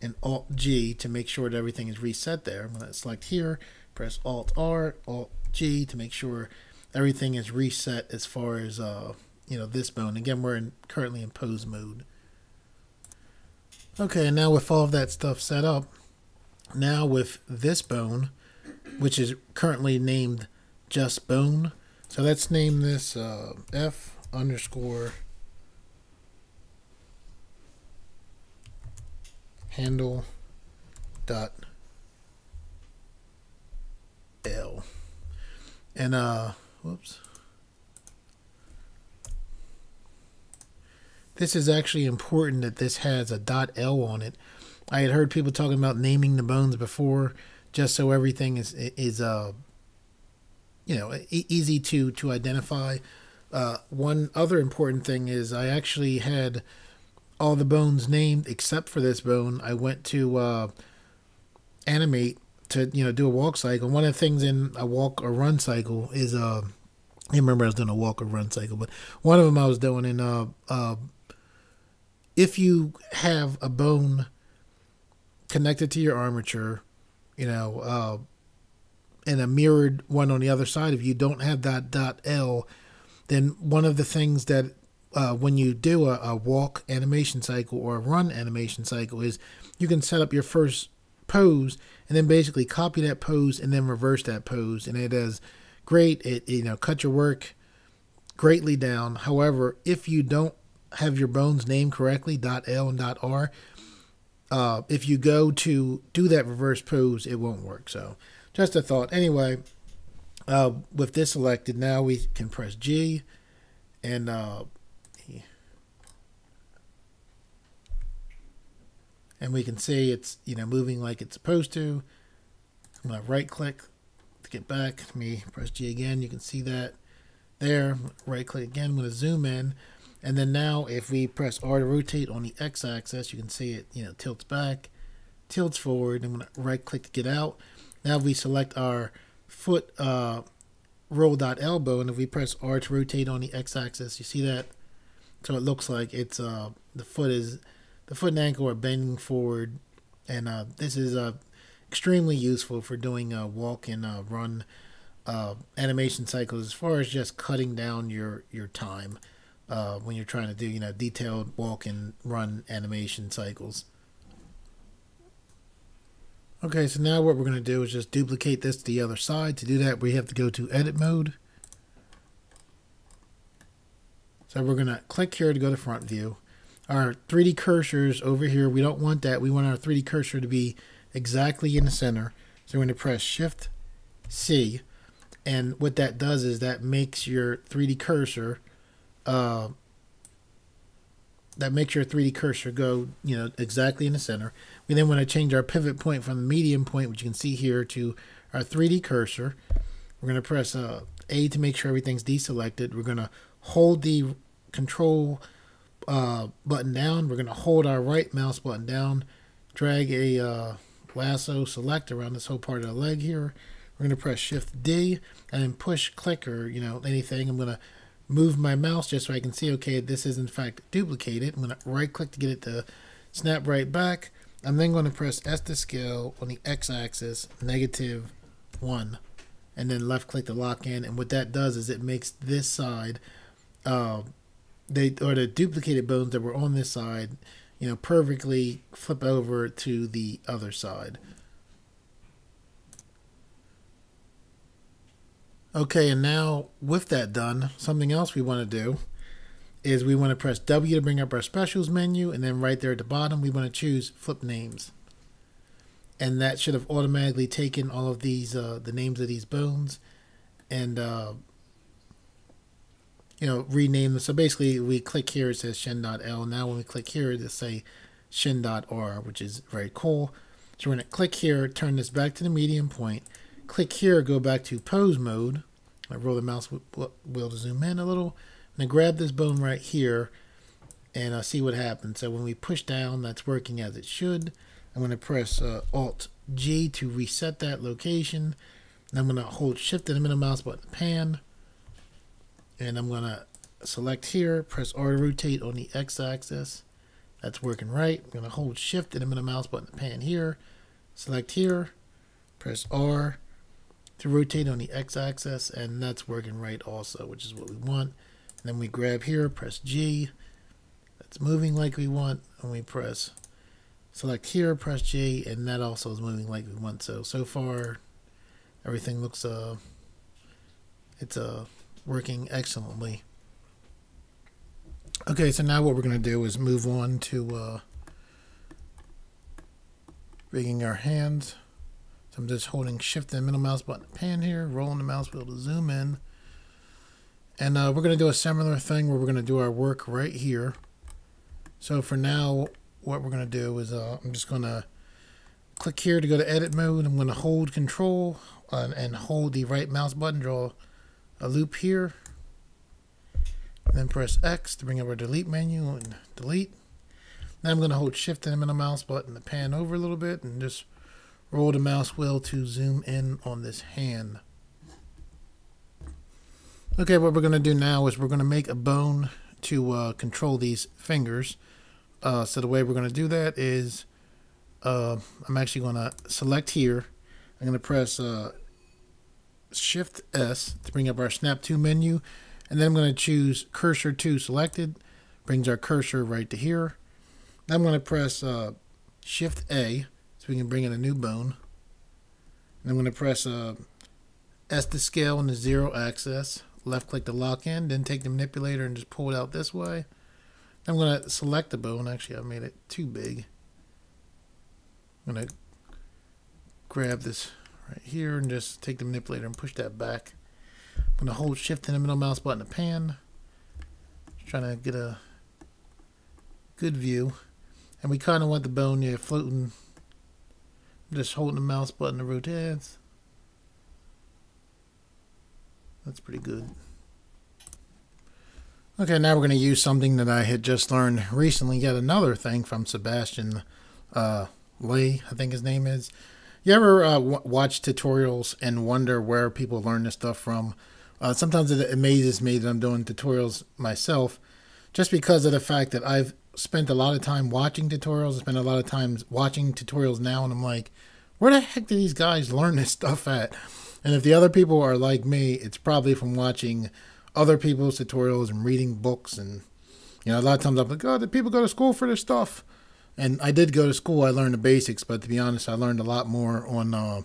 and Alt G to make sure that everything is reset there. I'm going to select here, press Alt R, Alt G to make sure everything is reset as far as this bone. Again, we're currently in pose mode. Okay, and now with all of that stuff set up, now with this bone, which is currently named just bone, so let's name this F underscore handle dot L. And whoops. This is actually important that this has a .L on it. I had heard people talking about naming the bones before, just so everything is easy to identify. One other important thing is I actually had all the bones named except for this bone. I went to animate to do a walk cycle. One of the things in a walk or run cycle is I remember I was doing a walk or run cycle, but one of them I was doing in if you have a bone connected to your armature, and a mirrored one on the other side of you, don't have that .L, then one of the things that when you do a walk animation cycle or a run animation cycle is you can set up your first pose and then basically copy that pose and then reverse that pose, and it is great. It cut your work greatly down. However, if you don't have your bones named correctly, .L and .R, if you go to do that reverse pose, it won't work. So just a thought. Anyway, with this selected, now we can press G and we can see it's moving like it's supposed to. I'm gonna right click to get back. Let me press G again. You can see that there. Right click again. I'm gonna zoom in. And then now if we press R to rotate on the X-axis, you can see it, tilts back, tilts forward. I'm going to right click to get out. Now we select our foot roll.L bone, and if we press R to rotate on the X-axis, you see that? So it looks like it's the foot and ankle are bending forward, and this is extremely useful for doing walk and run animation cycles as far as just cutting down your time. When you're trying to do, detailed walk and run animation cycles. Okay, so now what we're going to do is just duplicate this to the other side. To do that, we have to go to edit mode. So we're going to click here to go to front view. Our 3D cursors over here, we don't want that. We want our 3D cursor to be exactly in the center. So we're going to press Shift C. And what that does is that makes your 3D cursor go, exactly in the center. We then want to change our pivot point from the medium point, which you can see here, to our 3D cursor. We're going to press A to make sure everything's deselected. We're going to hold the control button down. We're going to hold our right mouse button down, drag a lasso select around this whole part of the leg here. We're going to press Shift D and then push click or anything. I'm going to move my mouse just so I can see, okay, this is in fact duplicated. I'm going to right click to get it to snap right back. I'm then going to press S to scale on the X-axis, -1, and then left click to lock in. And what that does is it makes this side, the duplicated bones that were on this side, perfectly flip over to the other side. Okay, and now with that done, something else we want to do is we want to press W to bring up our specials menu, and then right there at the bottom we want to choose flip names. And that should have automatically taken all of these, the names of these bones, and rename them. So basically we click here, it says shin.l. Now when we click here, it'll say shin.r, which is very cool. So we're going to click here, turn this back to the medium point. Click here, go back to pose mode. I roll the mouse wheel to zoom in a little. I'm going to grab this bone right here and see what happens. So when we push down, that's working as it should. I'm going to press Alt G to reset that location. And I'm going to hold Shift and the middle mouse button pan. And I'm going to select here, press R to rotate on the X axis. That's working right. I'm going to hold Shift and the middle mouse button pan here. Select here, press R to rotate on the X axis, and that's working right also, which is what we want. And then we grab here, press G. That's moving like we want. And we press select here, press G, and that also is moving like we want. So far, everything looks it's working excellently. Okay, so now what we're going to do is move on to rigging our hands. So I'm just holding Shift and middle mouse button pan here, rolling the mouse wheel to zoom in. And we're going to do a similar thing where we're going to do our work right here. So for now, what we're going to do is I'm just going to click here to go to edit mode. I'm going to hold Control and hold the right mouse button, draw a loop here. And then press X to bring up our delete menu and delete. Now I'm going to hold Shift and the middle mouse button to pan over a little bit and just roll the mouse wheel to zoom in on this hand. Okay, what we're going to do now is we're going to make a bone to control these fingers. So the way we're going to do that is I'm actually going to select here. I'm going to press Shift S to bring up our Snap to menu. And then I'm going to choose Cursor to selected. Brings our cursor right to here. Then I'm going to press Shift A so we can bring in a new bone. And I'm going to press S to scale on the 0 axis. Left click to lock in. Then take the manipulator and just pull it out this way. I'm going to select the bone. Actually, I made it too big. I'm going to grab this right here and just take the manipulator and push that back. I'm going to hold Shift and the middle mouse button to pan. Just trying to get a good view. And we kind of want the bone here floating. I'm just holding the mouse button to rotate. That's pretty good. Okay, now we're going to use something that I had just learned recently. Yet another thing from Sebastian Lee, I think his name is. You ever watch tutorials and wonder where people learn this stuff from? Sometimes it amazes me that I'm doing tutorials myself just because of the fact that I've spent a lot of time watching tutorials. I spend a lot of time watching tutorials now, and I'm like, where the heck do these guys learn this stuff at? And if the other people are like me, it's probably from watching other people's tutorials and reading books. And, a lot of times I'm like, oh, did people go to school for this stuff? And I did go to school. I learned the basics, but to be honest, I learned a lot more on,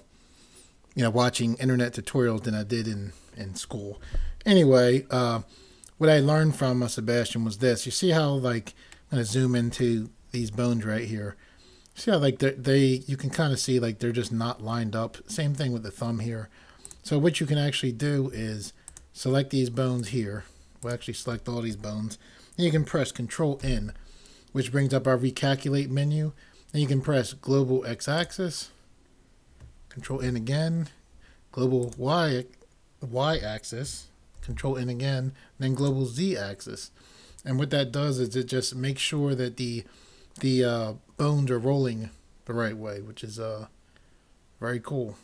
watching internet tutorials than I did in school. Anyway, what I learned from Sebastian was this. You see how, I'm going to zoom into these bones right here. See how, you can kind of see, they're just not lined up. Same thing with the thumb here. So what you can actually do is select these bones here. We'll actually select all these bones. And you can press Control N, which brings up our recalculate menu. Then you can press global x-axis, Control N again, global y-axis, Control N again, then global z-axis. And what that does is it just makes sure that the bones are rolling the right way, which is very cool.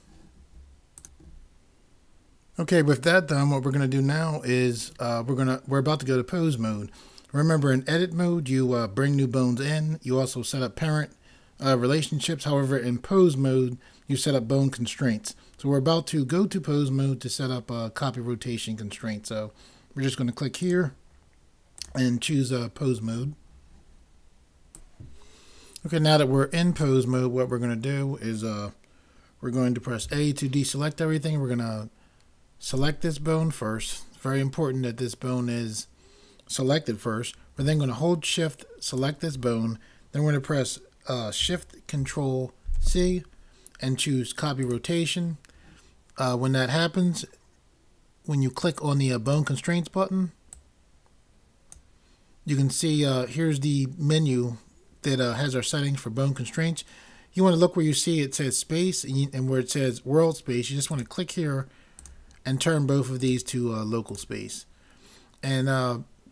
Okay, with that done, what we're going to do now is we're about to go to pose mode. Remember, in edit mode, you bring new bones in. You also set up parent relationships. However, in pose mode, you set up bone constraints. So we're about to go to pose mode to set up a copy rotation constraint. So we're just going to click here and choose pose mode. Okay, now that we're in pose mode, what we're going to do is we're going to press A to deselect everything. We're going to select this bone first. It's very important that this bone is selected first. We're then going to hold shift, select this bone. Then we're going to press shift control C and choose copy rotation. When that happens, when you click on the bone constraints button, you can see here's the menu that has our settings for bone constraints. You want to look where you see it says space and where it says world space. You just want to click here and turn both of these to local space. And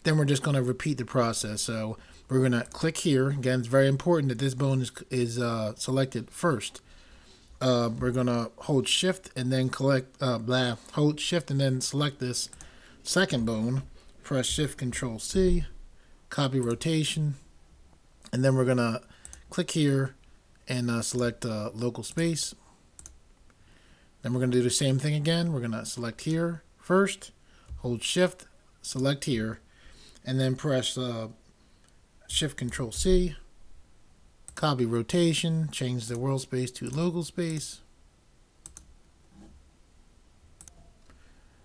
then we're just going to repeat the process. So we're going to click here. Again, it's very important that this bone is selected first. We're going to hold shift and then hold shift and then select this second bone. Press shift control C, copy rotation, and then we're going to click here and select local space. Then we're going to do the same thing again. We're going to select here first, hold shift, select here, and then press shift control C, copy rotation, change the world space to local space.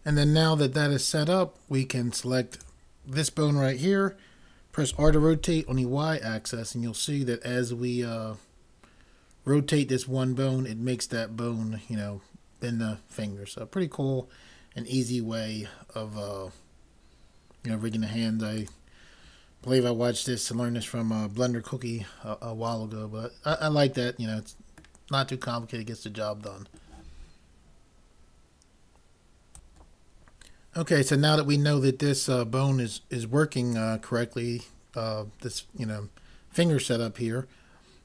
And then now that that is set up, we can select this bone right here, press R to rotate on the Y axis, and you'll see that as we rotate this one bone, it makes that bone, bend the finger. So pretty cool and easy way of rigging the hand. I believe I watched this and learned this from Blender Cookie a while ago, but I like that. It's not too complicated, gets the job done. Okay, so now that we know that this bone is working correctly, this finger setup here.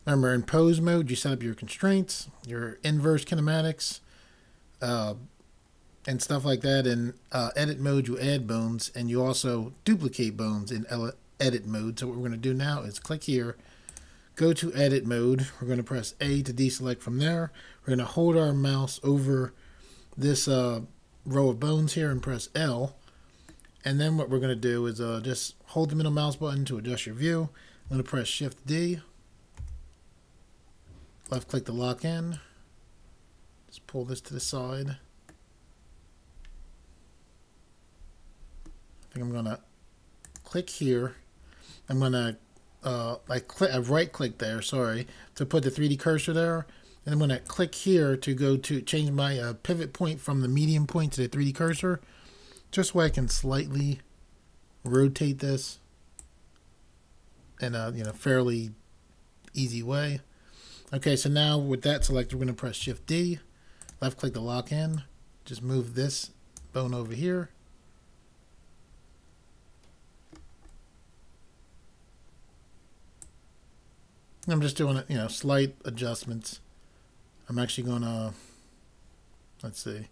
Remember, in pose mode, you set up your constraints, your inverse kinematics, and stuff like that. In edit mode, you add bones, and you also duplicate bones in edit mode. So what we're going to do now is click here, go to edit mode. We're going to press A to deselect from there. We're going to hold our mouse over this row of bones here and press L. And then what we're going to do is just hold the middle mouse button to adjust your view. I'm going to press Shift D. Left click to lock in. Just pull this to the side. I think I'm going to click here. I'm going to I right click there, sorry, to put the 3D cursor there. And I'm going to click here to go to change my pivot point from the medium point to the 3D cursor, just so I can slightly rotate this in a fairly easy way. Okay, so now with that selected, we're going to press Shift D, left click to lock in, just move this bone over here. I'm just doing slight adjustments. I'm actually going to, let's see,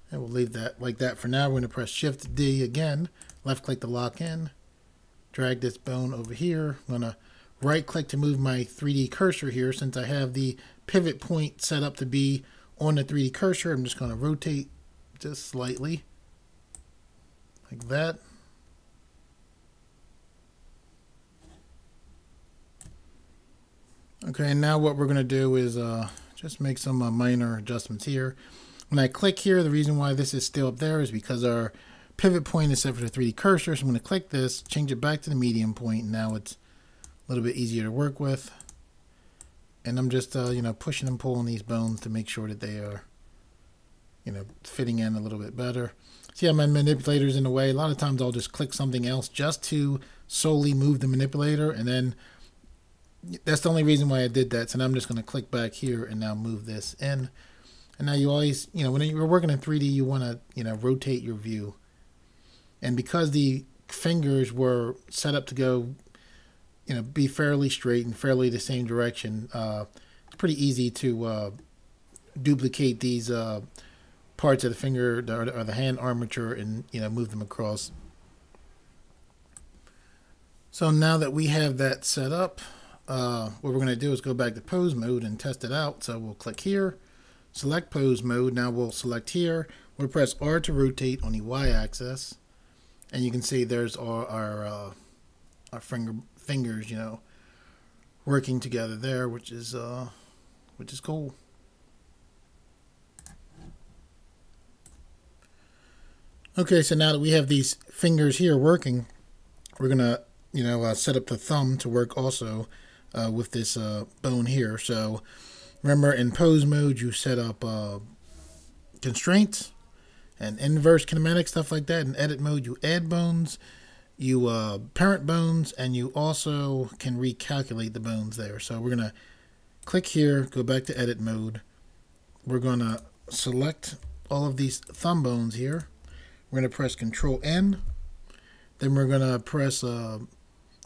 and we'll leave that like that for now. We're going to press Shift D again, left click to lock in, drag this bone over here. I'm going to right click to move my 3D cursor here. Since I have the pivot point set up to be on the 3D cursor, I'm just going to rotate just slightly like that. Okay, and now what we're going to do is just make some minor adjustments here. When I click here, the reason why this is still up there is because our pivot point is set for the 3D cursor. So I'm going to click this, change it back to the medium point, and now it's a little bit easier to work with. And I'm just pushing and pulling these bones to make sure that they are fitting in a little bit better. See how my manipulator's in the way? A lot of times I'll just click something else just to solely move the manipulator, and then that's the only reason why I did that. So now I'm just going to click back here and now move this in. And now you always, when you're working in 3D, you want to, rotate your view. And because the fingers were set up to go, be fairly straight and fairly the same direction, it's pretty easy to duplicate these parts of the finger or the hand armature and, move them across. So now that we have that set up, what we're going to do is go back to pose mode and test it out. So we'll click here, select pose mode. Now we'll select here. We'll press R to rotate on the Y axis, and you can see there's our fingers, working together there, which is cool. Okay, so now that we have these fingers here working, we're gonna, set up the thumb to work also with this bone here. So remember, in pose mode, you set up constraints and inverse kinematic stuff like that. In edit mode, you add bones, you parent bones, and you also can recalculate the bones there. So we're gonna click here, go back to edit mode. We're gonna select all of these thumb bones here. We're going to press Control N. Then we're going to press, and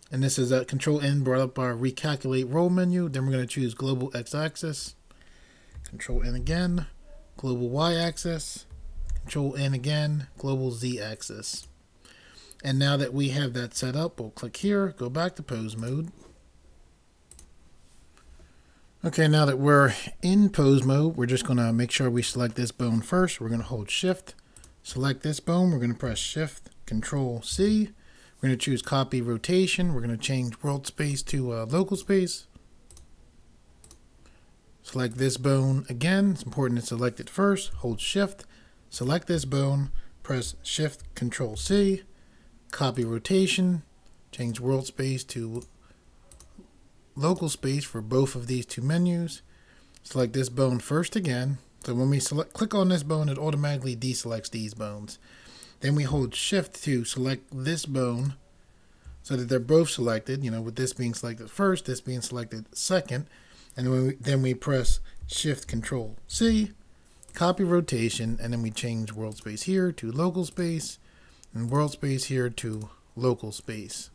this is that Control N brought up our recalculate roll menu. Then we're going to choose global X axis. Control N again, global Y axis. Control N again, global Z axis. And now that we have that set up, we'll click here, go back to pose mode. Okay, now that we're in pose mode, we're just going to make sure we select this bone first. We're going to hold Shift. Select this bone, we're going to press Shift, Control C. We're going to choose Copy Rotation. We're going to change World Space to Local Space. Select this bone again. It's important to select it first. Hold Shift, select this bone, press Shift, Control C. Copy Rotation. Change World Space to Local Space for both of these two menus. Select this bone first again. So when we click on this bone, it automatically deselects these bones. Then we hold Shift to select this bone so that they're both selected, with this being selected first, this being selected second. And then we press Shift Control C, Copy Rotation, and then we change World Space here to Local Space, and World Space here to Local Space.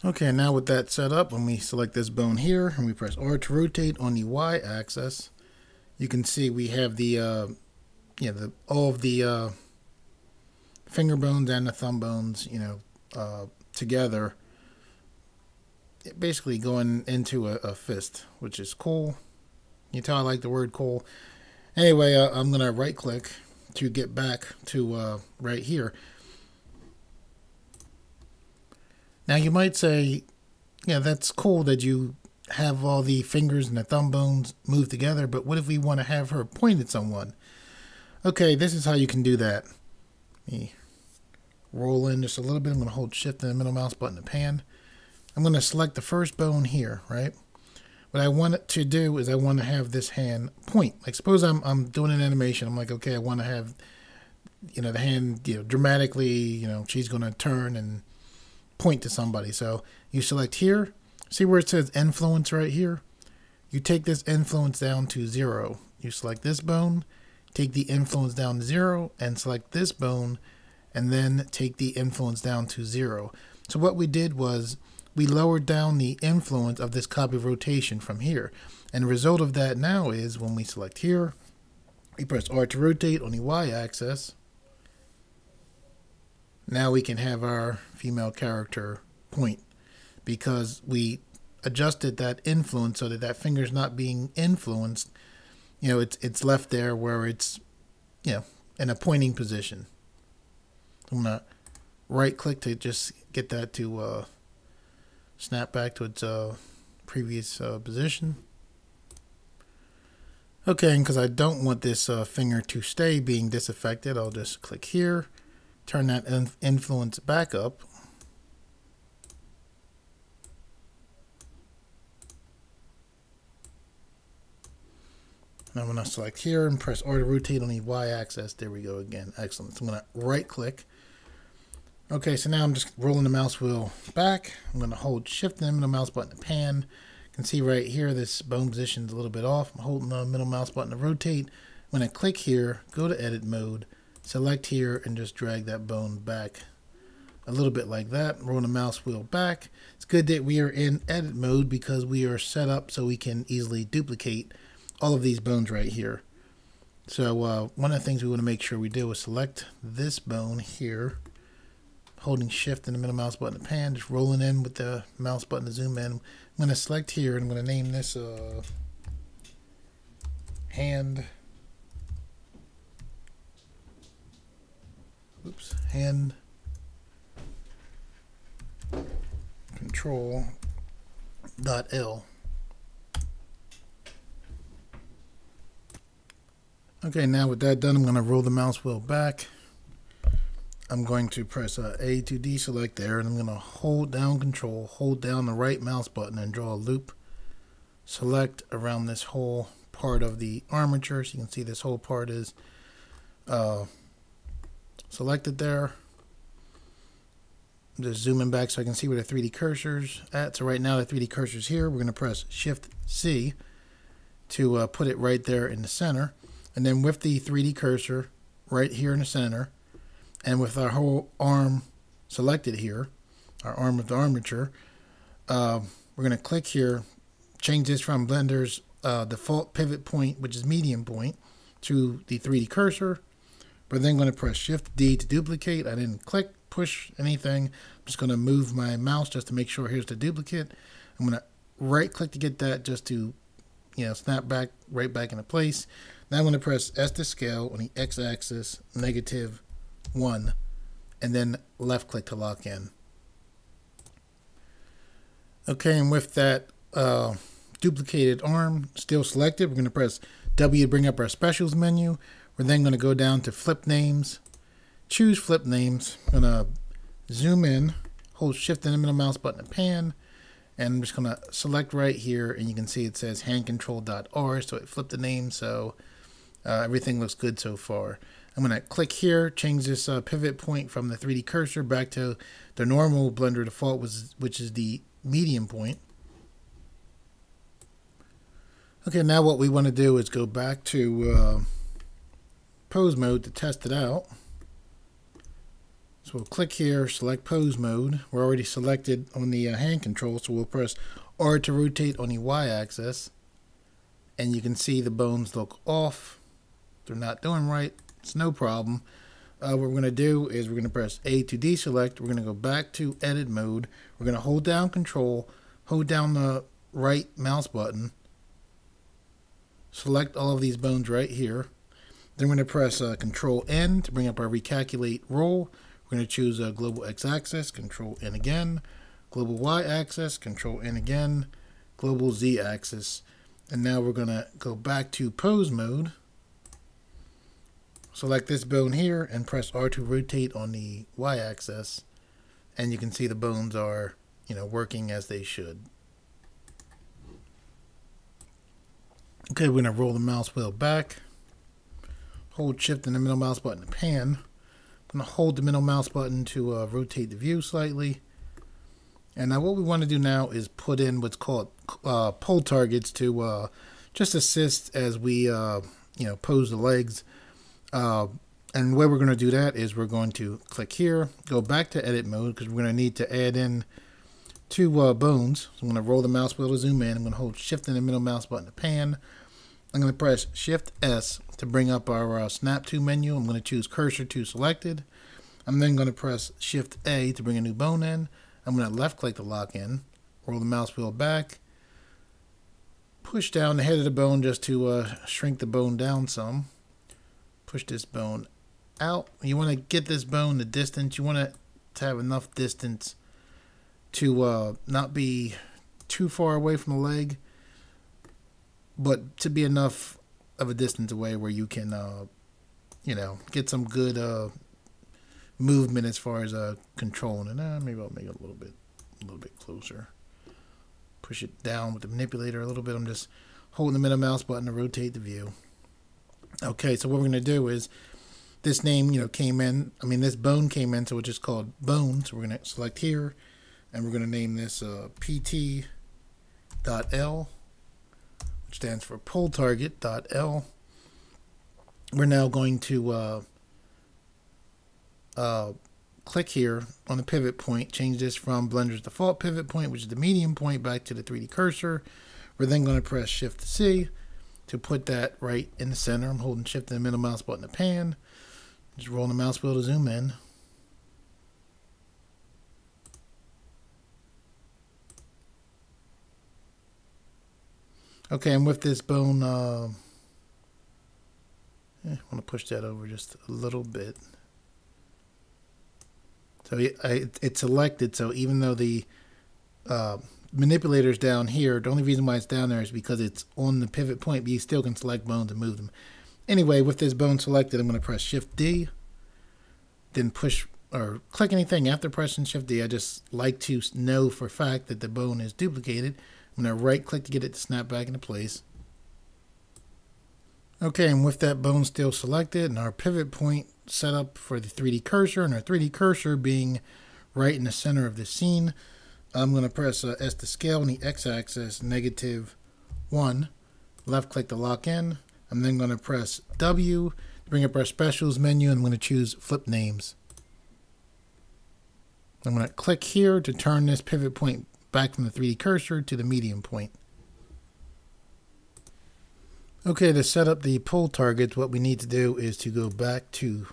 Okay, now with that set up, when we select this bone here and we press R to rotate on the Y axis, you can see we have the all of the finger bones and the thumb bones, together, basically going into a fist, which is cool. You tell I like the word cool. Anyway, I'm gonna right click to get back to right here. Now you might say, yeah, that's cool that you have all the fingers and the thumb bones moved together, but what if we want to have her point at someone? Okay, this is how you can do that. Let me roll in just a little bit. I'm going to hold Shift and the middle mouse button to pan. I'm going to select the first bone here, right? What I want it to do is I want to have this hand point. Like suppose I'm doing an animation. I'm like, okay, I want to have, the hand, dramatically, she's going to turn and point to somebody. So you select here, see where it says influence right here? You take this influence down to 0. You select this bone, take the influence down to 0, and select this bone, and then take the influence down to 0. So what we did was we lowered down the influence of this copy rotation from here. And the result of that now is when we select here, we press R to rotate on the Y axis. Now we can have our female character point because we adjusted that influence so that that finger's not being influenced. It's left there where it's, in a pointing position. I'm going to right click to just get that to snap back to its previous position. Okay, and because I don't want this finger to stay being disaffected, I'll just click here. Turn that influence back up. I'm going to select here and press R to rotate on the Y axis. There we go again. Excellent. So I'm going to right click. Okay, so now I'm just rolling the mouse wheel back. I'm going to hold Shift and the middle mouse button to pan. You can see right here this bone position is a little bit off. I'm holding the middle mouse button to rotate. When I click here, go to edit mode. Select here and just drag that bone back a little bit like that. Roll the mouse wheel back. It's good that we are in edit mode because we are set up so we can easily duplicate all of these bones right here. So one of the things we want to make sure we do is select this bone here, holding Shift and the middle mouse button to pan, just rolling in with the mouse button to zoom in. I'm going to select here and I'm going to name this hand. Hand control .L. Okay, now with that done, I'm going to roll the mouse wheel back. I'm going to press A to deselect there, and I'm going to hold down Control, hold down the right mouse button, and draw a loop. Select around this whole part of the armature, so you can see this whole part is selected there. I'm just zooming back so I can see where the 3D cursor's at. So right now the 3D cursor's here. We're going to press Shift C to put it right there in the center. And then with the 3D cursor right here in the center, and with our whole arm selected here, our arm of the armature, we're going to click here, change this from Blender's default pivot point, which is medium point, to the 3D cursor. We're then going to press Shift D to duplicate. I didn't click, push anything. I'm just going to move my mouse just to make sure here's the duplicate. I'm going to right click to get that just to, snap back right back into place. Now I'm going to press S to scale on the X axis, -1, and then left click to lock in. Okay, and with that duplicated arm still selected, we're going to press W to bring up our specials menu. We're then going to go down to flip names, choose flip names. I'm going to zoom in, hold shift and the middle mouse button and pan, and I'm just going to select right here, and you can see it says handcontrol.r, so it flipped the name, so everything looks good so far. I'm going to click here, change this pivot point from the 3D cursor back to the normal Blender default, which is the medium point. Okay, now what we want to do is go back to pose mode to test it out. So we'll click here, select pose mode. We're already selected on the hand control, so we'll press R to rotate on the Y axis. And you can see the bones look off. They're not doing right. It's no problem. What we're going to do is we're going to press A to deselect. We're going to go back to edit mode. We're going to hold down Control, hold down the right mouse button, select all of these bones right here. Then we're going to press Control N to bring up our recalculate roll. We're going to choose global x-axis, Control N again, global y-axis, Control N again, global z-axis. And now we're going to go back to pose mode. Select this bone here and press R to rotate on the y-axis, and you can see the bones are, working as they should. Okay, we're going to roll the mouse wheel back. Hold shift and the middle mouse button to pan. I'm going to hold the middle mouse button to rotate the view slightly. And now what we want to do now is put in what's called pull targets to just assist as we pose the legs. And the way we're going to do that is we're going to click here, go back to edit mode, because we're going to need to add in two bones. So I'm going to roll the mouse wheel to zoom in. I'm going to hold shift and the middle mouse button to pan. I'm going to press Shift S to bring up our snap to menu. I'm going to choose cursor to selected. I'm then going to press Shift A to bring a new bone in. I'm going to left click to lock in, roll the mouse wheel back, push down the head of the bone just to shrink the bone down some. Push this bone out. You want to get this bone the distance. You want it to have enough distance to not be too far away from the leg, but to be enough of a distance away where you can, get some good movement as far as controlling it. Maybe I'll make it a little bit closer. Push it down with the manipulator a little bit. I'm just holding the middle mouse button to rotate the view. Okay, so what we're going to do is this name, came in. This bone came in, so it's just called bone. So we're going to select here, and we're going to name this pt.l, which stands for pull target.l. We're now going to click here on the pivot point, change this from Blender's default pivot point, which is the medium point, back to the 3D cursor. We're then going to press Shift C to put that right in the center. I'm holding shift and the middle mouse button to pan. Just rolling the mouse wheel to zoom in. Okay, and with this bone, I want to push that over just a little bit. So it's selected, so even though the manipulator's down here, the only reason why it's down there is because it's on the pivot point, but you still can select bones and move them Anyway, with this bone selected, I'm going to press Shift D, then push or click anything after pressing Shift D. I just like to know for a fact that the bone is duplicated. I'm going to right click to get it to snap back into place. Okay, and with that bone still selected and our pivot point set up for the 3D cursor, and our 3D cursor being right in the center of the scene, I'm going to press S to scale on the X-axis, -1. Left click to lock in. I'm then going to press W to bring up our specials menu, and I'm going to choose flip names. I'm going to click here to turn this pivot point back from the 3D cursor to the medium point. Okay, to set up the pull targets, what we need to do is to go back to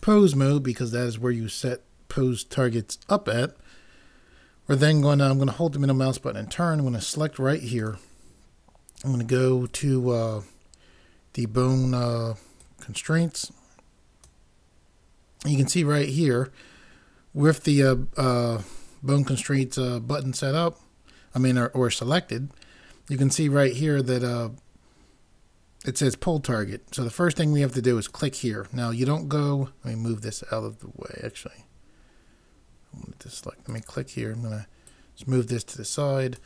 pose mode, because that is where you set pose targets up at. We're then going to, I'm going to hold the middle mouse button and turn. I'm going to select right here. I'm going to go to the bone constraints. You can see right here with the bone constraints button set up, or selected, you can see right here that it says pull target. So the first thing we have to do is click here. Now you don't go, let me move this out of the way actually. I want to select, let me click here. I'm going to just move this to the side.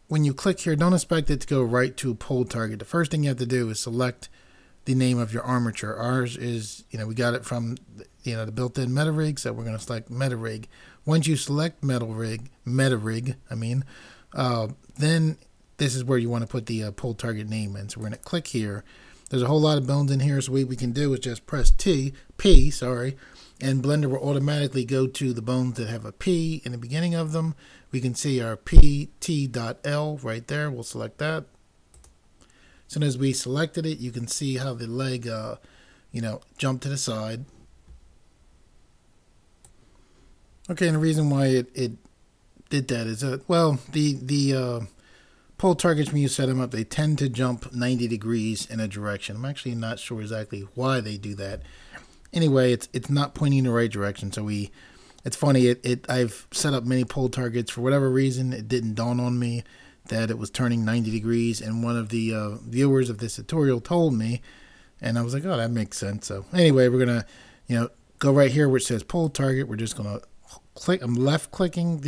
When you click here, don't expect it to go right to pull target. The first thing you have to do is select the name of your armature. Ours is, we got it from, the built-in meta rig, so we're going to select meta rig. Once you select meta rig, then this is where you want to put the pull target name in. So we're going to click here. There's a whole lot of bones in here, so what we can do is just press P, and Blender will automatically go to the bones that have a P in the beginning of them. We can see our PT.L right there. We'll select that. As soon as we selected it, you can see how the leg, jumped to the side. Okay, and the reason why it did that is that, well, the pull targets, when you set them up, they tend to jump 90 degrees in a direction. I'm actually not sure exactly why they do that. Anyway, it's not pointing in the right direction. So it's funny. I've set up many pull targets. For whatever reason, it didn't dawn on me that it was turning 90 degrees. And one of the viewers of this tutorial told me, and I was like, oh, that makes sense. So anyway, we're gonna, go right here where it says pull target. We're just gonna click. I'm left clicking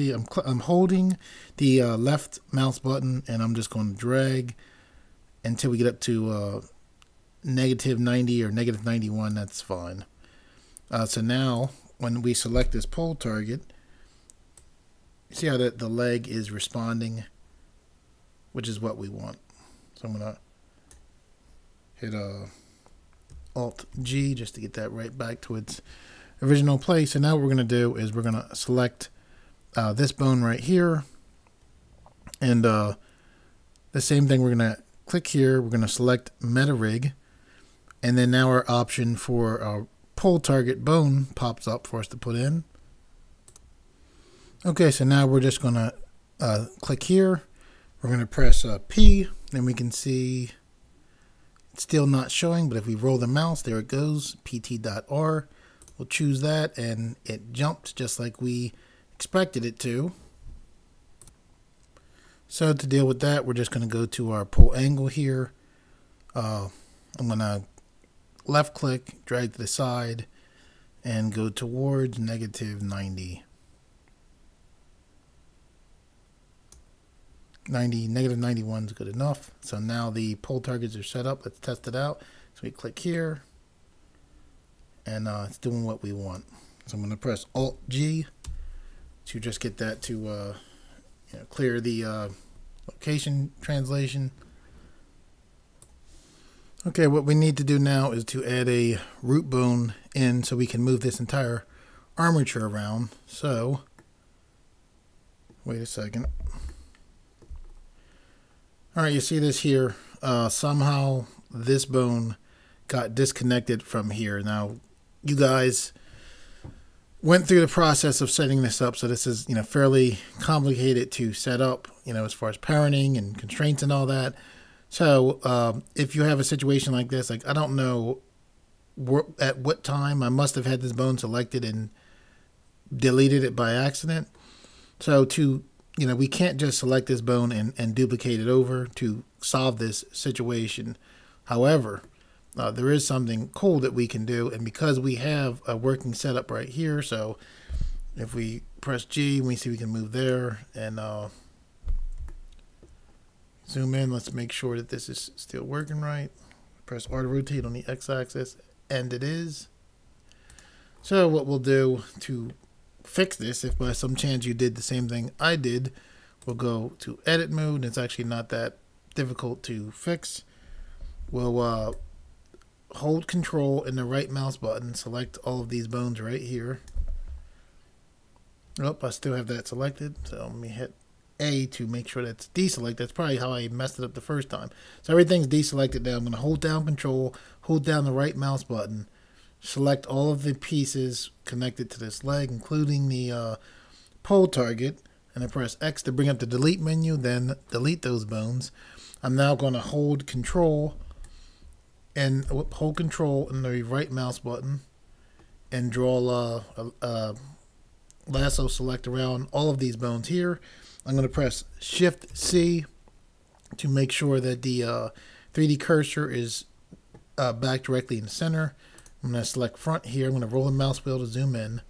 I'm holding the left mouse button, and I'm just going to drag until we get up to -90 or -91. That's fine. So now when we select this pull target, you see how the leg is responding, which is what we want. So I'm gonna hit Alt G just to get that right back to its original place. And now what we're going to do is we're going to select this bone right here, and the same thing, we're going to click here, we're going to select meta rig, and then now our option for our pull target bone pops up for us to put in. Okay, so now we're just going to click here, we're going to press P, and we can see it's still not showing, but if we roll the mouse, there it goes, PT.R. We'll choose that, and it jumped just like we expected it to. So to deal with that, we're just going to go to our pull angle here. I'm going to left click, drag to the side, and go towards -90. -91 is good enough. So now the pull targets are set up. Let's test it out. So we click here, and it's doing what we want. So I'm going to press Alt G to just get that to clear the location translation. Okay, what we need to do now is to add a root bone in so we can move this entire armature around. So wait a second. All right, you see this here. Somehow this bone got disconnected from here. Now, you guys went through the process of setting this up, so this is fairly complicated to set up, as far as parenting and constraints and all that. So if you have a situation like this, like I don't know at what time I must have had this bone selected and deleted it by accident. So we can't just select this bone and duplicate it over to solve this situation. However, there is something cool that we can do, and because we have a working setup right here, so if we press G, we see we can move there and zoom in. Let's make sure that this is still working right. Press R to rotate on the x-axis, and it is. So what we'll do to fix this, if by some chance you did the same thing I did, we'll go to edit mode. It's actually not that difficult to fix. We'll hold control and the right mouse button, select all of these bones right here. Oh, I still have that selected, so let me hit A to make sure that's deselect. That's probably how I messed it up the first time. So everything's deselected now. I'm going to hold down control, hold down the right mouse button, select all of the pieces connected to this leg, including the pole target, and I press X to bring up the delete menu, then delete those bones. I'm now going to hold control and the right mouse button and draw a lasso select around all of these bones here. I'm going to press Shift C to make sure that the 3D cursor is back directly in the center. I'm going to select front here. I'm going to roll the mouse wheel to zoom in.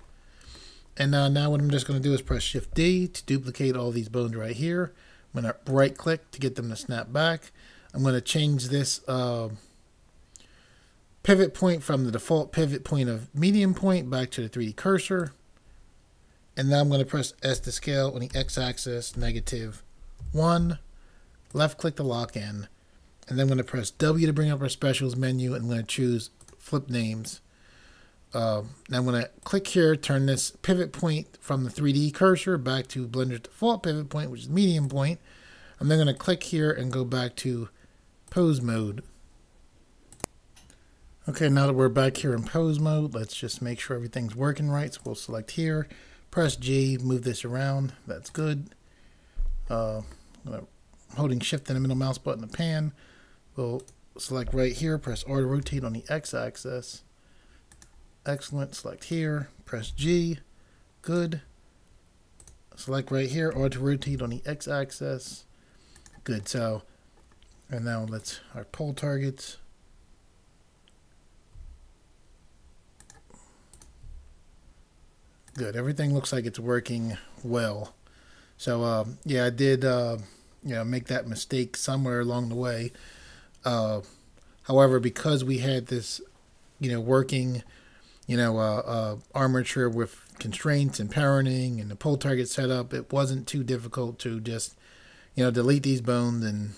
And now what I'm just going to do is press Shift D to duplicate all these bones right here. I'm going to right click to get them to snap back. I'm going to change this pivot point from the default pivot point of medium point back to the 3D cursor. And now I'm going to press S to scale on the x-axis, -1. Left click to lock in. And then I'm going to press W to bring up our specials menu. And I'm going to choose flip names. Now I'm going to click here, turn this pivot point from the 3D cursor back to Blender's default pivot point, which is medium point. I'm then going to click here and go back to pose mode. Okay, now that we're back here in pose mode, let's just make sure everything's working right. So we'll select here, press G, move this around. That's good. Holding Shift and the middle mouse button to pan. We'll select right here, press R to rotate on the x-axis. Excellent. Select here, press G. Good. Select right here, R to rotate on the x-axis. Good. So, and now let's our pole targets. Good. Everything looks like it's working well. So, yeah, I did, make that mistake somewhere along the way. However, because we had this, working, armature with constraints and parenting and the pole target setup, it wasn't too difficult to just, delete these bones and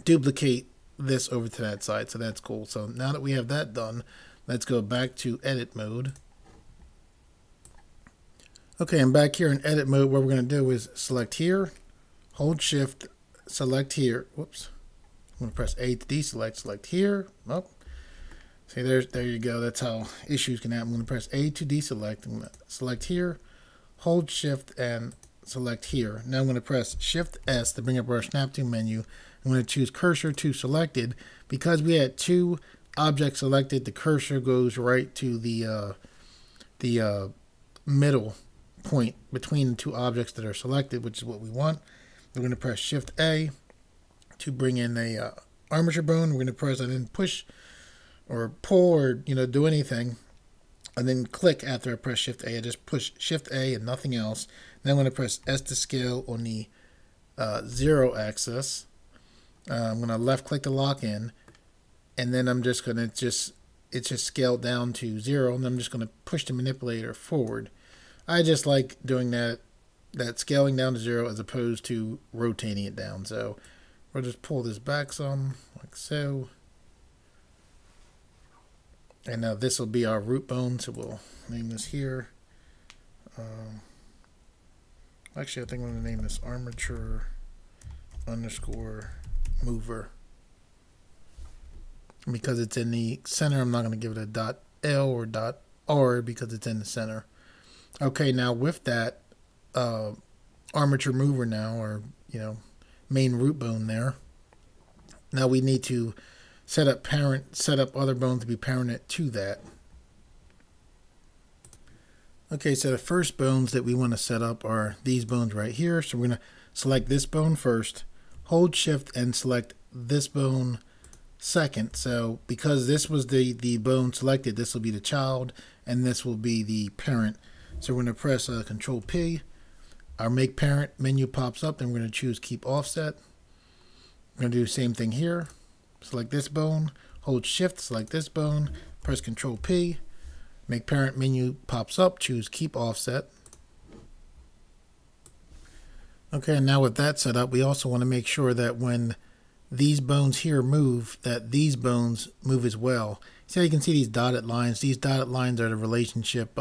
duplicate this over to that side. So that's cool. So now that we have that done, let's go back to edit mode. Okay, I'm back here in edit mode. What we're going to do is select here, hold Shift, select here. Whoops. I'm going to press A to deselect, select here. Oh. See, there you go. That's how issues can happen. I'm going to press A to deselect. I'm going to select here, hold Shift, and select here. Now I'm going to press Shift S to bring up our Snap To menu. I'm going to choose Cursor to Selected. Because we had two objects selected, the cursor goes right to the middle point between the two objects that are selected, which is what we want. We're going to press Shift A to bring in a armature bone. We're going to press and then push or pull or do anything, and then click after I press Shift A. I just push Shift A and nothing else. Then I'm going to press S to scale on the 0 axis. I'm going to left click to lock in, and then I'm just going to it's just scaled down to 0, and I'm just going to push the manipulator forward. I just like doing that scaling down to 0 as opposed to rotating it down. So we'll just pull this back some, like so. And now this will be our root bone, so we'll name this here. Actually, I think I'm going to name this armature underscore mover. Because it's in the center, I'm not going to give it a .L or .R because it's in the center. Okay, now with that armature mover now, or main root bone there, now we need to set up other bones to be parented to that. Okay, so the first bones that we want to set up are these bones right here. So we're going to select this bone first, hold Shift and select this bone second. So because this was the bone selected, this will be the child and this will be the parent. So we're going to press Control P. Our Make Parent menu pops up, and we're going to choose Keep Offset. We're going to do the same thing here. Select this bone, hold Shift, select this bone, press Control P. Make Parent menu pops up, choose Keep Offset. Okay, and now with that set up, we also want to make sure that when these bones here move, that these bones move as well. So you can see these dotted lines. These dotted lines are the relationship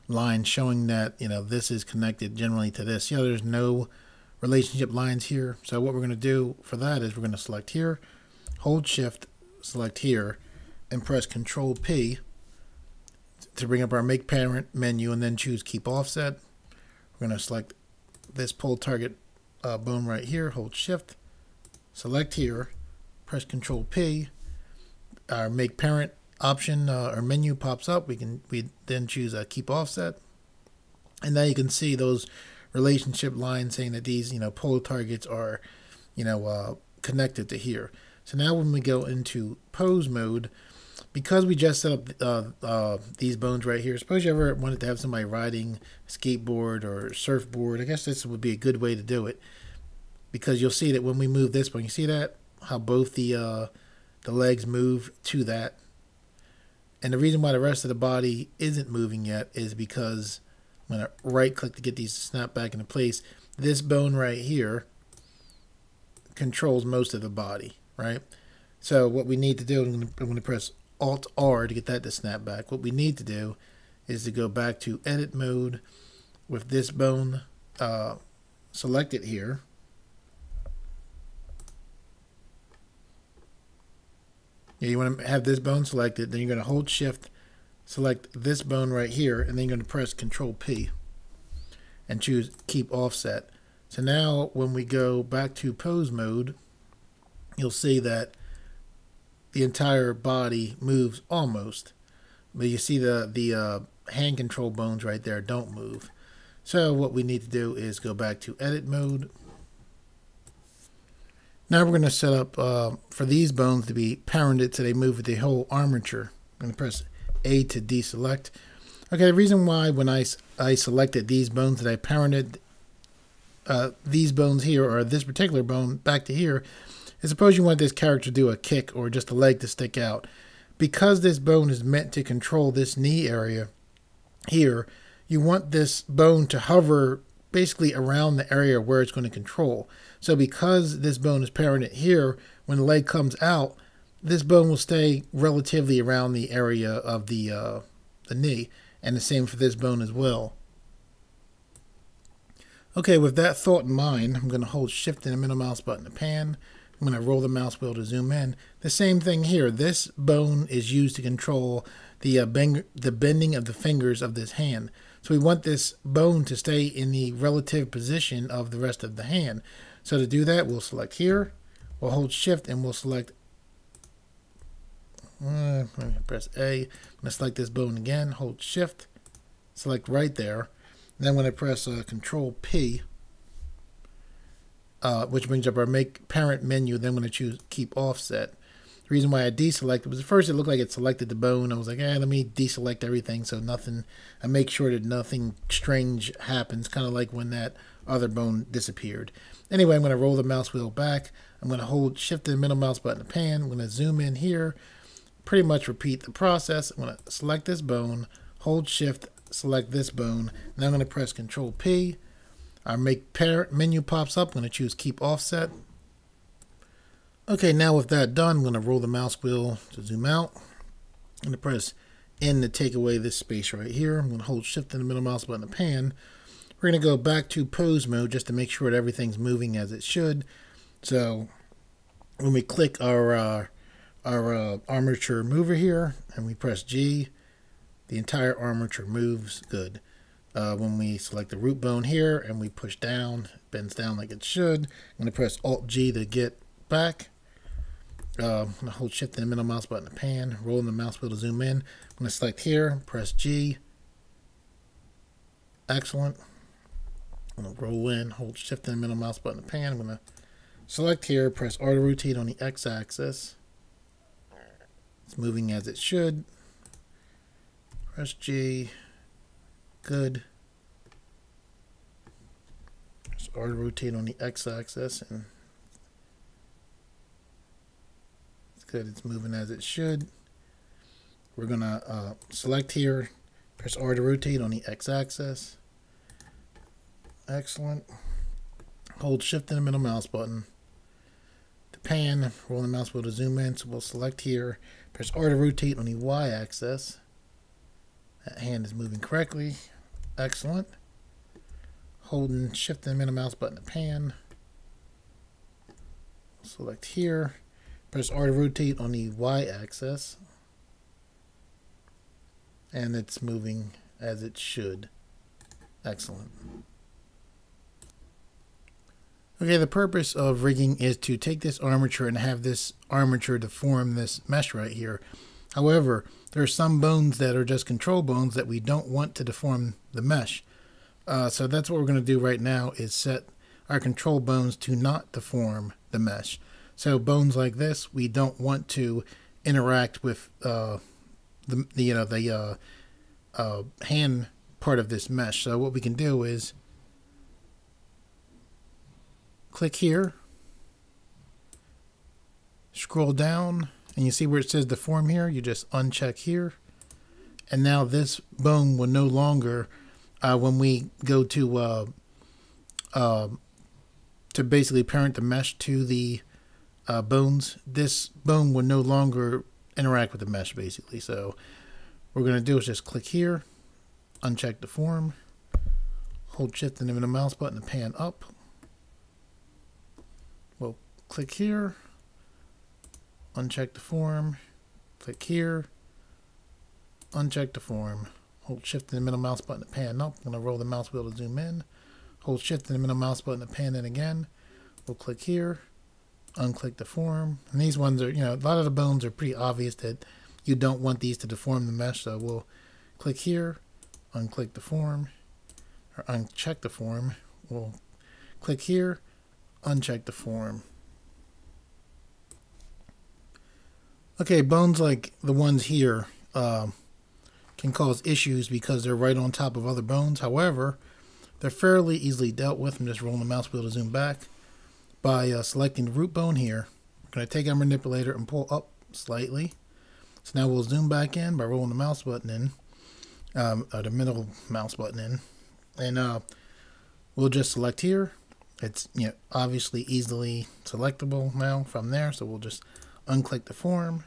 lines showing that, you know, this is connected generally to this. You know, there's no relationship lines here. So what we're going to do for that is we're going to select here, hold Shift, select here, and press Control P to bring up our Make Parent menu, and then choose Keep Offset. We're going to select this pole target bone right here, hold Shift, select here, press Control P. Our Make Parent option or menu pops up. We then choose Keep Offset, and now you can see those relationship lines saying that these, you know, pole targets are, you know, connected to here. So now when we go into pose mode, because we just set up these bones right here, suppose you ever wanted to have somebody riding a skateboard or surfboard, I guess this would be a good way to do it, because you'll see that when we move this bone, you see that how both the legs move to that. And the reason why the rest of the body isn't moving yet is because when I right click to get these to snap back into place, this bone right here controls most of the body, right? So what we need to do, I'm going to press Alt R to get that to snap back. What we need to do is to go back to edit mode with this bone selected here. You want to have this bone selected, then you're going to hold Shift, select this bone right here, and then you're going to press Control P and choose Keep Offset. So now when we go back to pose mode, you'll see that the entire body moves almost, but you see the hand control bones right there don't move. So what we need to do is go back to edit mode. Now we're going to set up for these bones to be parented so they move with the whole armature. I'm going to press A to deselect. Okay, the reason why when I selected these bones that I parented these bones here, or this particular bone back to here, is suppose you want this character to do a kick or just a leg to stick out. Because this bone is meant to control this knee area here, you want this bone to hover basically around the area where it's going to control. So because this bone is parented here, when the leg comes out, this bone will stay relatively around the area of the knee, and the same for this bone as well. Okay, with that thought in mind, I'm going to hold Shift and the middle mouse button to pan. I'm going to roll the mouse wheel to zoom in. The same thing here. This bone is used to control the bending of the fingers of this hand. So we want this bone to stay in the relative position of the rest of the hand. So to do that, we'll select here, we'll hold Shift, and we'll select, press A. I'm going to select this bone again, hold Shift, select right there. And then when I press Control P, which brings up our Make Parent menu, then I'm going to choose Keep Offset. The reason why I deselected was at first it looked like it selected the bone. I was like, let me deselect everything so nothing, I make sure that nothing strange happens, kind of like when that other bone disappeared. Anyway, I'm going to roll the mouse wheel back. I'm going to hold Shift and middle mouse button to pan. I'm going to zoom in here, pretty much repeat the process. I'm going to select this bone, hold Shift, select this bone. Now I'm going to press Control P. Our Make Parent menu pops up. I'm going to choose Keep Offset. Okay, now with that done, I'm going to roll the mouse wheel to zoom out. I'm going to press N to take away this space right here. I'm going to hold Shift and the middle mouse button to pan. We're going to go back to pose mode just to make sure that everything's moving as it should. So when we click our armature mover here and we press G, the entire armature moves. Good. When we select the root bone here and we push down, it bends down like it should. I'm going to press Alt G to get back. I'm going to hold Shift and the middle mouse button to pan, rolling the mouse wheel to zoom in. I'm going to select here, press G. Excellent. I'm going to roll in, hold Shift and the middle mouse button to pan. I'm going to select here, press R to rotate on the X axis. It's moving as it should. Press G. Good. Press R to rotate on the X-axis, and it's good. It's moving as it should. We're gonna select here. Press R to rotate on the X-axis. Excellent. Hold Shift and the middle mouse button. To pan, roll the mouse wheel to zoom in. So we'll select here. Press R to rotate on the Y-axis. That hand is moving correctly. Excellent. Holding Shift and middle mouse button to pan. Select here. Press R to rotate on the Y-axis. And it's moving as it should. Excellent. Okay, the purpose of rigging is to take this armature and have this armature deform this mesh right here. However, there are some bones that are just control bones that we don't want to deform the mesh. So that's what we're going to do right now, is set our control bones to not deform the mesh. So bones like this, we don't want to interact with the hand part of this mesh. So what we can do is click here, scroll down, and you see where it says deform here. You just uncheck here, and now this bone will no longer, when we go to basically parent the mesh to the bones, this bone will no longer interact with the mesh basically. So what we're going to do is just click here, uncheck deform, hold Shift and then the mouse button to pan up. We'll click here, uncheck deform, click here, uncheck deform, hold Shift and the middle mouse button to pan up. I'm going to roll the mouse wheel to zoom in, hold Shift and the middle mouse button to pan in again. We'll click here, unclick deform, and these ones are, a lot of the bones are pretty obvious that you don't want these to deform the mesh, so we'll click here, unclick deform, or uncheck deform. We'll click here, uncheck deform. Okay, bones like the ones here can cause issues because they're right on top of other bones. However, they're fairly easily dealt with. I'm just rolling the mouse wheel to zoom back. By selecting the root bone here, we're going to take our manipulator and pull up slightly. So now we'll zoom back in by rolling the mouse button in, or the middle mouse button in, and we'll just select here. It's obviously easily selectable now from there, so we'll just unclick the form,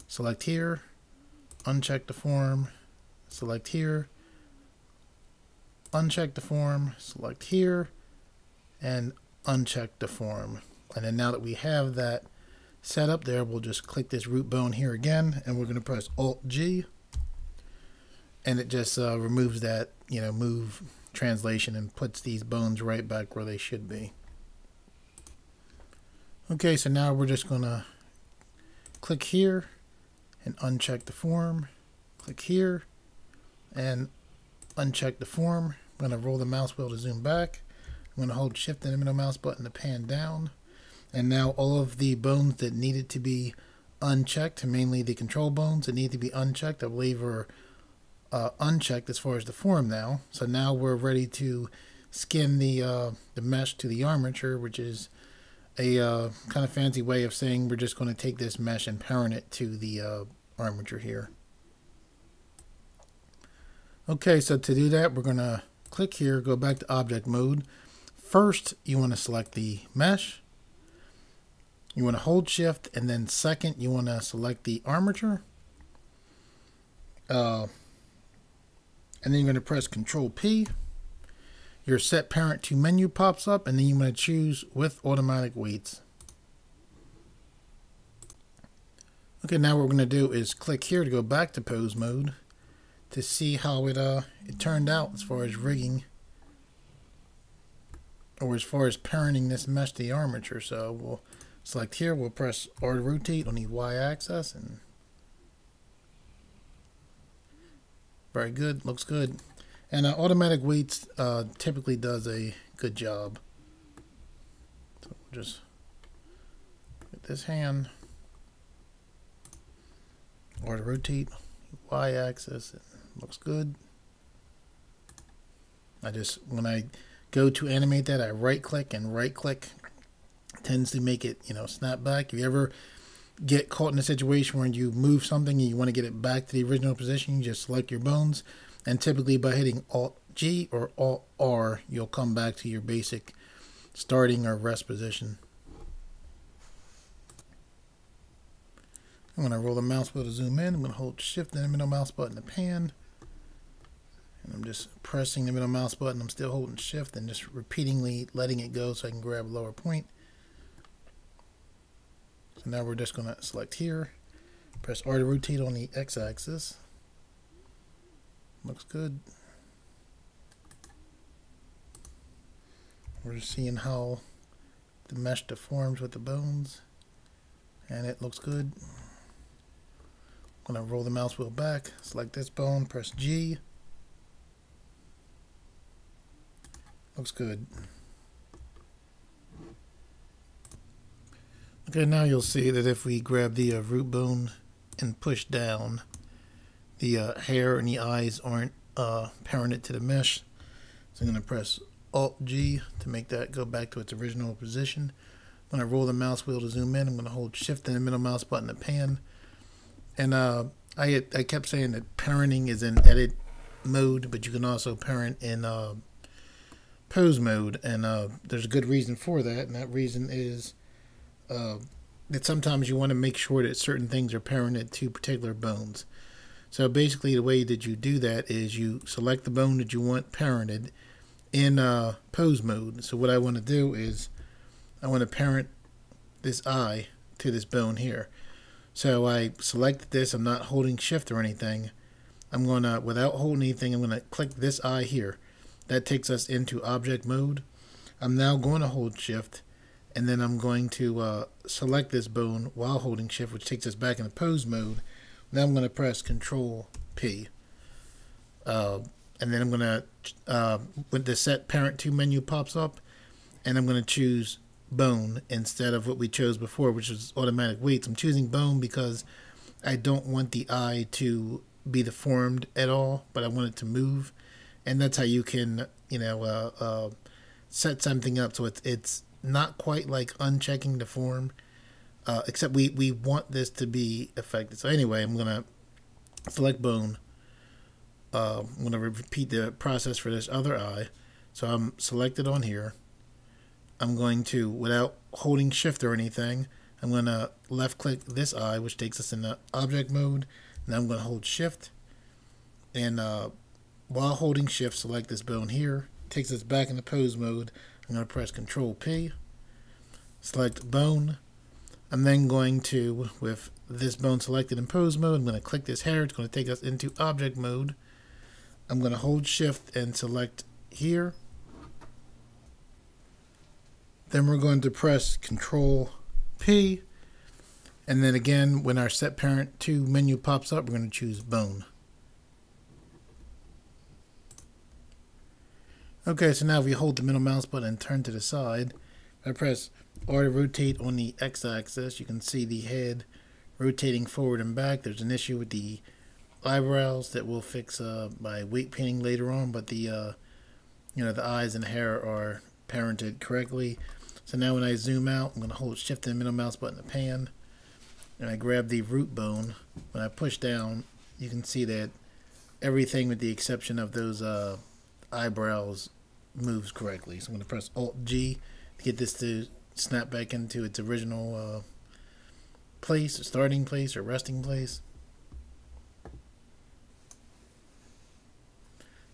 select here, uncheck the form, select here, uncheck the form, select here, and uncheck the form. And then now that we have that set up there, we'll just click this root bone here again, and we're going to press Alt G, and it just removes that move translation and puts these bones right back where they should be. Okay, so now we're just going to click here and uncheck the form, click here and uncheck the form. I'm going to roll the mouse wheel to zoom back. I'm going to hold Shift and the middle mouse button to pan down. And now all of the bones that needed to be unchecked, mainly the control bones that need to be unchecked, I believe are unchecked as far as the form now. So now we're ready to skin the mesh to the armature, which is a kind of fancy way of saying we're just going to take this mesh and parent it to the armature here. Okay, so to do that, we're going to click here, go back to object mode. First, you want to select the mesh. You want to hold Shift, and then second, you want to select the armature. And then you're going to press Control P. Your Set Parent to menu pops up, and then you want to choose with automatic weights. Okay, now what we're going to do is click here to go back to pose mode to see how it turned out as far as rigging, or as far as parenting this mesh to the armature. So we'll select here, we'll press R to rotate on the Y-axis, and very good, looks good. And automatic weights typically does a good job. So we'll just get this hand. or to rotate y-axis. It looks good. When I go to animate that, I right click, and right click tends to make it, snap back. If you ever get caught in a situation where you move something and you want to get it back to the original position, you just select your bones, and typically by hitting Alt G or Alt R, you'll come back to your basic starting or rest position. I'm going to roll the mouse wheel to zoom in. I'm going to hold Shift and the middle mouse button to pan. And I'm just pressing the middle mouse button. I'm still holding Shift and just repeatedly letting it go so I can grab a lower point. So now we're just going to select here. Press R to rotate on the X-axis. Looks good. We're seeing how the mesh deforms with the bones. And it looks good. I'm going to roll the mouse wheel back, select this bone, press G. Looks good. Okay, now you'll see that if we grab the root bone and push down, the hair and the eyes aren't parented to the mesh. So I'm going to press Alt G to make that go back to its original position. I'm going to roll the mouse wheel to zoom in. I'm going to hold Shift and the middle mouse button to pan. And I kept saying that parenting is in edit mode, but you can also parent in pose mode, and there's a good reason for that, and that reason is that sometimes you want to make sure that certain things are parented to particular bones. So basically the way that you do that is you select the bone that you want parented in pose mode. So what I want to do is I want to parent this eye to this bone here. So I selected this. I'm not holding Shift or anything. I'm going to, without holding anything, I'm going to click this eye here. That takes us into object mode. I'm now going to hold Shift, and then I'm going to select this bone while holding Shift, which takes us back into pose mode. Now I'm going to press Control P. And then I'm going to, when the Set Parent To menu pops up, and I'm going to choose bone instead of what we chose before, which was automatic weights. I'm choosing bone because I don't want the eye to be deformed at all, but I want it to move. And that's how you can, set something up so it's not quite like unchecking deform, except we want this to be affected. So anyway, I'm going to select bone. I'm going to repeat the process for this other eye. So I'm selected on here. I'm going to, without holding Shift or anything, I'm going to left click this eye, which takes us into object mode. Now I'm going to hold Shift, and while holding Shift, select this bone here. Takes us back into pose mode. I'm going to press Control P, select bone. I'm then going to, with this bone selected in pose mode, I'm going to click this hair. It's going to take us into object mode. I'm going to hold Shift and select here. Then we're going to press Control P, and then again, when our Set Parent To menu pops up, we're going to choose bone. Okay, so now if we hold the middle mouse button and turn to the side, I press R to rotate on the X-axis. You can see the head rotating forward and back. There's an issue with the eyebrows that we'll fix by weight painting later on, but the the eyes and hair are parented correctly. So now when I zoom out, I'm going to hold Shift and middle mouse button to pan, and I grab the root bone. When I push down, you can see that everything with the exception of those eyebrows moves correctly. So I'm going to press Alt G to get this to snap back into its original place, or starting place, or resting place.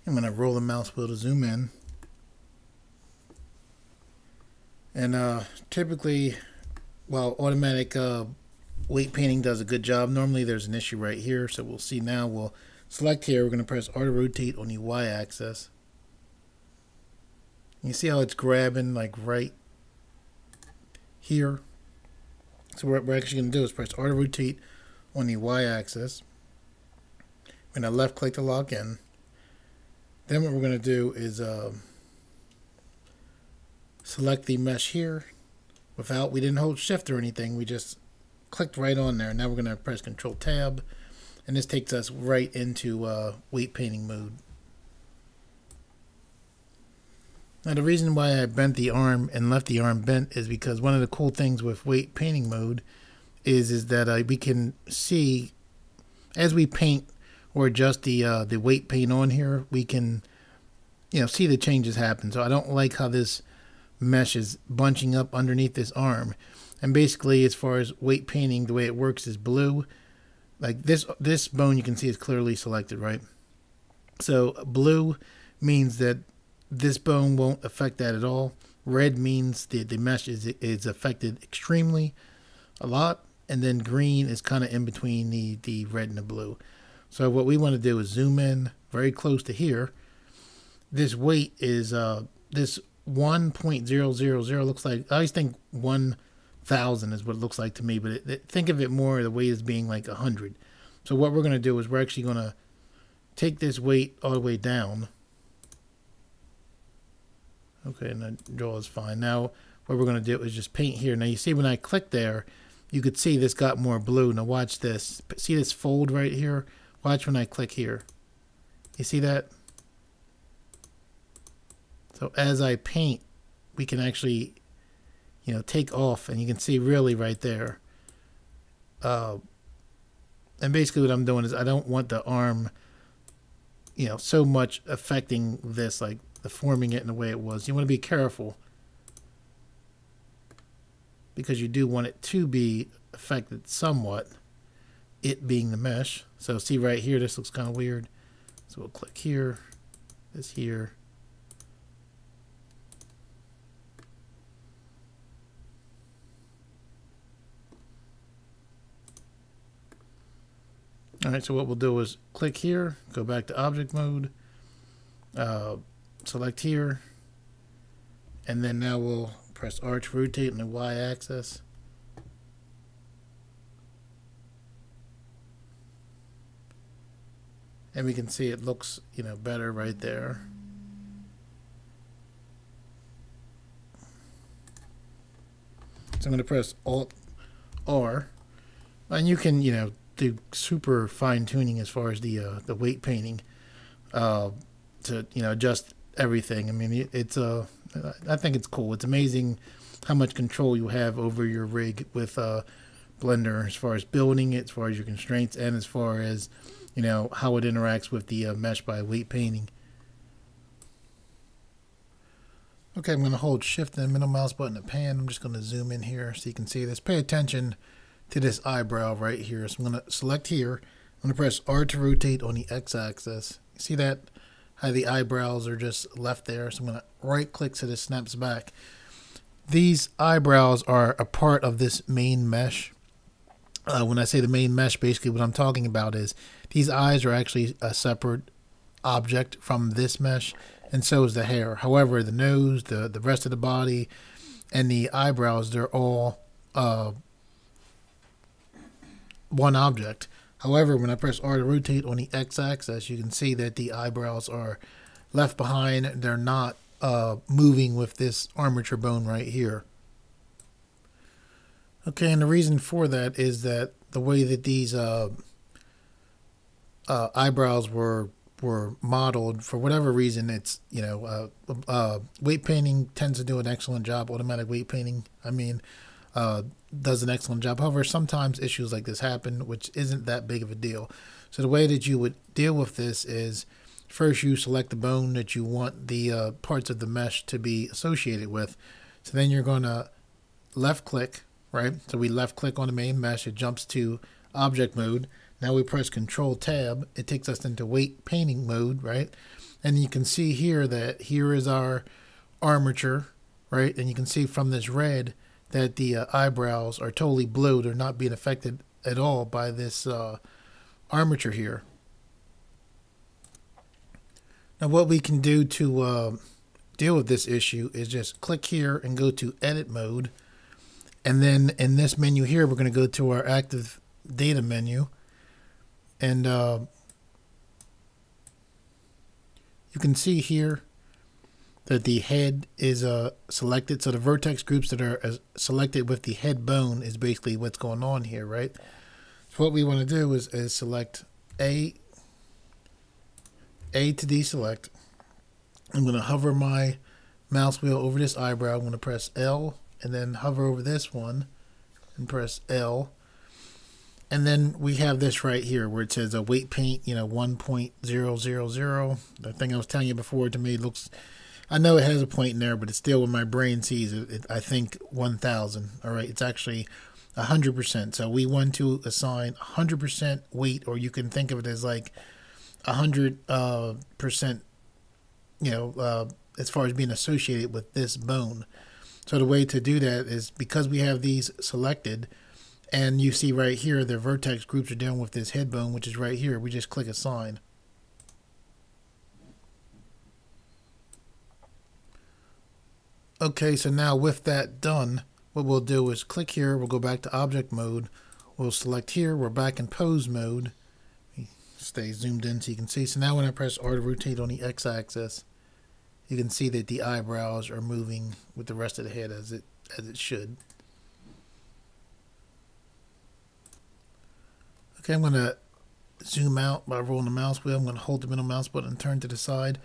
I'm going to roll the mouse wheel to zoom in. And typically, while automatic weight painting does a good job, normally there's an issue right here. So we'll see now. We'll select here. We're going to press R to rotate on the Y-axis. You see how it's grabbing like right here? So what we're actually going to do is press R to rotate on the Y-axis. We're going to left click to lock in. Then what we're going to do is select the mesh here. We didn't hold Shift or anything, we just clicked right on there. Now we're going to press Control Tab, And this takes us right into weight painting mode. Now the reason why I bent the arm and left the arm bent is because one of the cool things with weight painting mode is that we can see as we paint or adjust the weight paint on here, we can see the changes happen. So I don't like how this mesh is bunching up underneath this arm. And basically, as far as weight painting, the way it works is blue. Like this bone you can see is clearly selected, right? So blue means that this bone won't affect that at all. Red means the mesh is affected extremely a lot. And then green is kind of in between the red and the blue. So what we want to do is zoom in very close to here. This weight is this 1.000 looks like, I always think 1,000 is what it looks like to me, but think of it more the weight as being like 100. So what we're going to do is we're actually going to take this weight all the way down. Okay, and the draw is fine. Now what we're going to do is just paint here. Now you see when I click there, you could see this got more blue. Now watch this. See this fold right here? Watch when I click here. You see that? So as I paint, we can actually, take off, and you can see really right there. And basically what I'm doing is I don't want the arm, so much affecting this, like deforming it in the way it was. You want to be careful because you do want it to be affected somewhat, it being the mesh. So see right here, this looks kind of weird. So we'll click here, this here. All right, so what we'll do is click here, go back to object mode, select here, and then now we'll press R to rotate on the Y-axis. And we can see it looks, better right there. So I'm going to press Alt-R, and you can, do super fine tuning as far as the weight painting to adjust everything. I mean, it's I think it's cool. It's amazing how much control you have over your rig with Blender, as far as building it, as far as your constraints, and as far as how it interacts with the mesh by weight painting. Okay, I'm going to hold Shift and the middle mouse button to pan. I'm just going to zoom in here so you can see this. Pay attention to this eyebrow right here. So I'm going to select here. I'm going to press R to rotate on the X-axis. See that? How the eyebrows are just left there. So I'm going to right click so this snaps back. These eyebrows are a part of this main mesh. When I say the main mesh, basically what I'm talking about is these eyes are actually a separate object from this mesh, and so is the hair. However, the nose, the rest of the body, and the eyebrows, they're all one object. However, when I press R to rotate on the X-axis, you can see that the eyebrows are left behind. They're not moving with this armature bone right here. Okay, and the reason for that is that the way that these eyebrows were modeled, for whatever reason, it's weight painting tends to do an excellent job. Automatic weight painting, does an excellent job. However, sometimes issues like this happen, which isn't that big of a deal. So the way that you would deal with this is first you select the bone that you want the parts of the mesh to be associated with. So then you're going to left click, right? So we left click on the main mesh, it jumps to object mode. Now we press Control Tab, it takes us into weight painting mode, right? And you can see here that here is our armature, right? And you can see from this red that the eyebrows are totally blue. They're not being affected at all by this armature here. Now what we can do to deal with this issue is just click here and go to Edit Mode. And then in this menu here, we're going to go to our Active Data menu. And you can see here that the head is selected. So the vertex groups that are selected with the head bone is basically what's going on here, right? So what we want to do is select A to deselect. I'm going to hover my mouse wheel over this eyebrow. I'm going to press L and then hover over this one and press L. And then we have this right here where it says a weight paint, 1.000. The thing I was telling you before, to me it looks, I know it has a point in there, but it's still, when my brain sees it, I think 1,000. All right, it's actually 100%. So we want to assign 100% weight, or you can think of it as like 100%, as far as being associated with this bone. So the way to do that is, because we have these selected, and you see right here the vertex groups are dealing with this head bone, which is right here, we just click assign. Okay, so now with that done, what we'll do is click here, we'll go back to object mode, we'll select here, we're back in pose mode. Stay zoomed in so you can see. So now when I press R to rotate on the x-axis, you can see that the eyebrows are moving with the rest of the head as it should. Okay, I'm going to zoom out by rolling the mouse wheel. I'm going to hold the middle mouse button and turn to the side.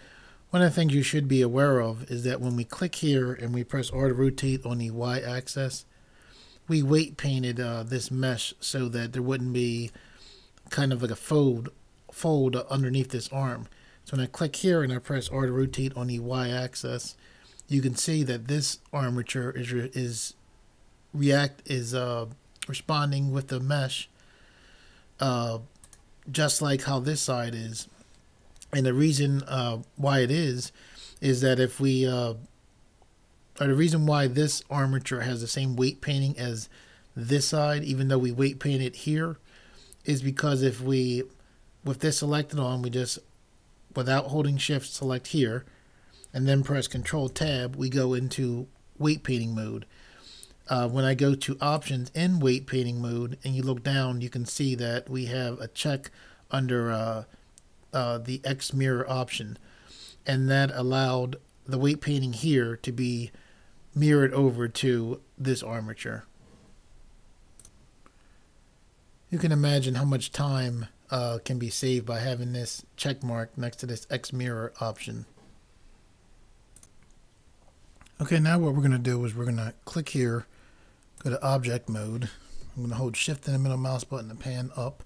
One of the things you should be aware of is that when we click here and we press R to rotate on the y-axis, we weight painted this mesh so that there wouldn't be kind of like a fold underneath this arm. So when I click here and I press R to rotate on the y-axis, you can see that this armature is responding with the mesh, just like how this side is. And the reason why it is that if we, or the reason why this armature has the same weight painting as this side, even though we weight paint it here, is because if we, with this selected on, we just, without holding shift, select here, and then press Control Tab, we go into weight painting mode. When I go to options in weight painting mode and you look down, you can see that we have a check under the X mirror option, and that allowed the weight painting here to be mirrored over to this armature. You can imagine how much time can be saved by having this check mark next to this X mirror option. Okay, now what we're going to do is we're going to click here, go to object mode. I'm going to hold shift and the middle mouse button and pan up.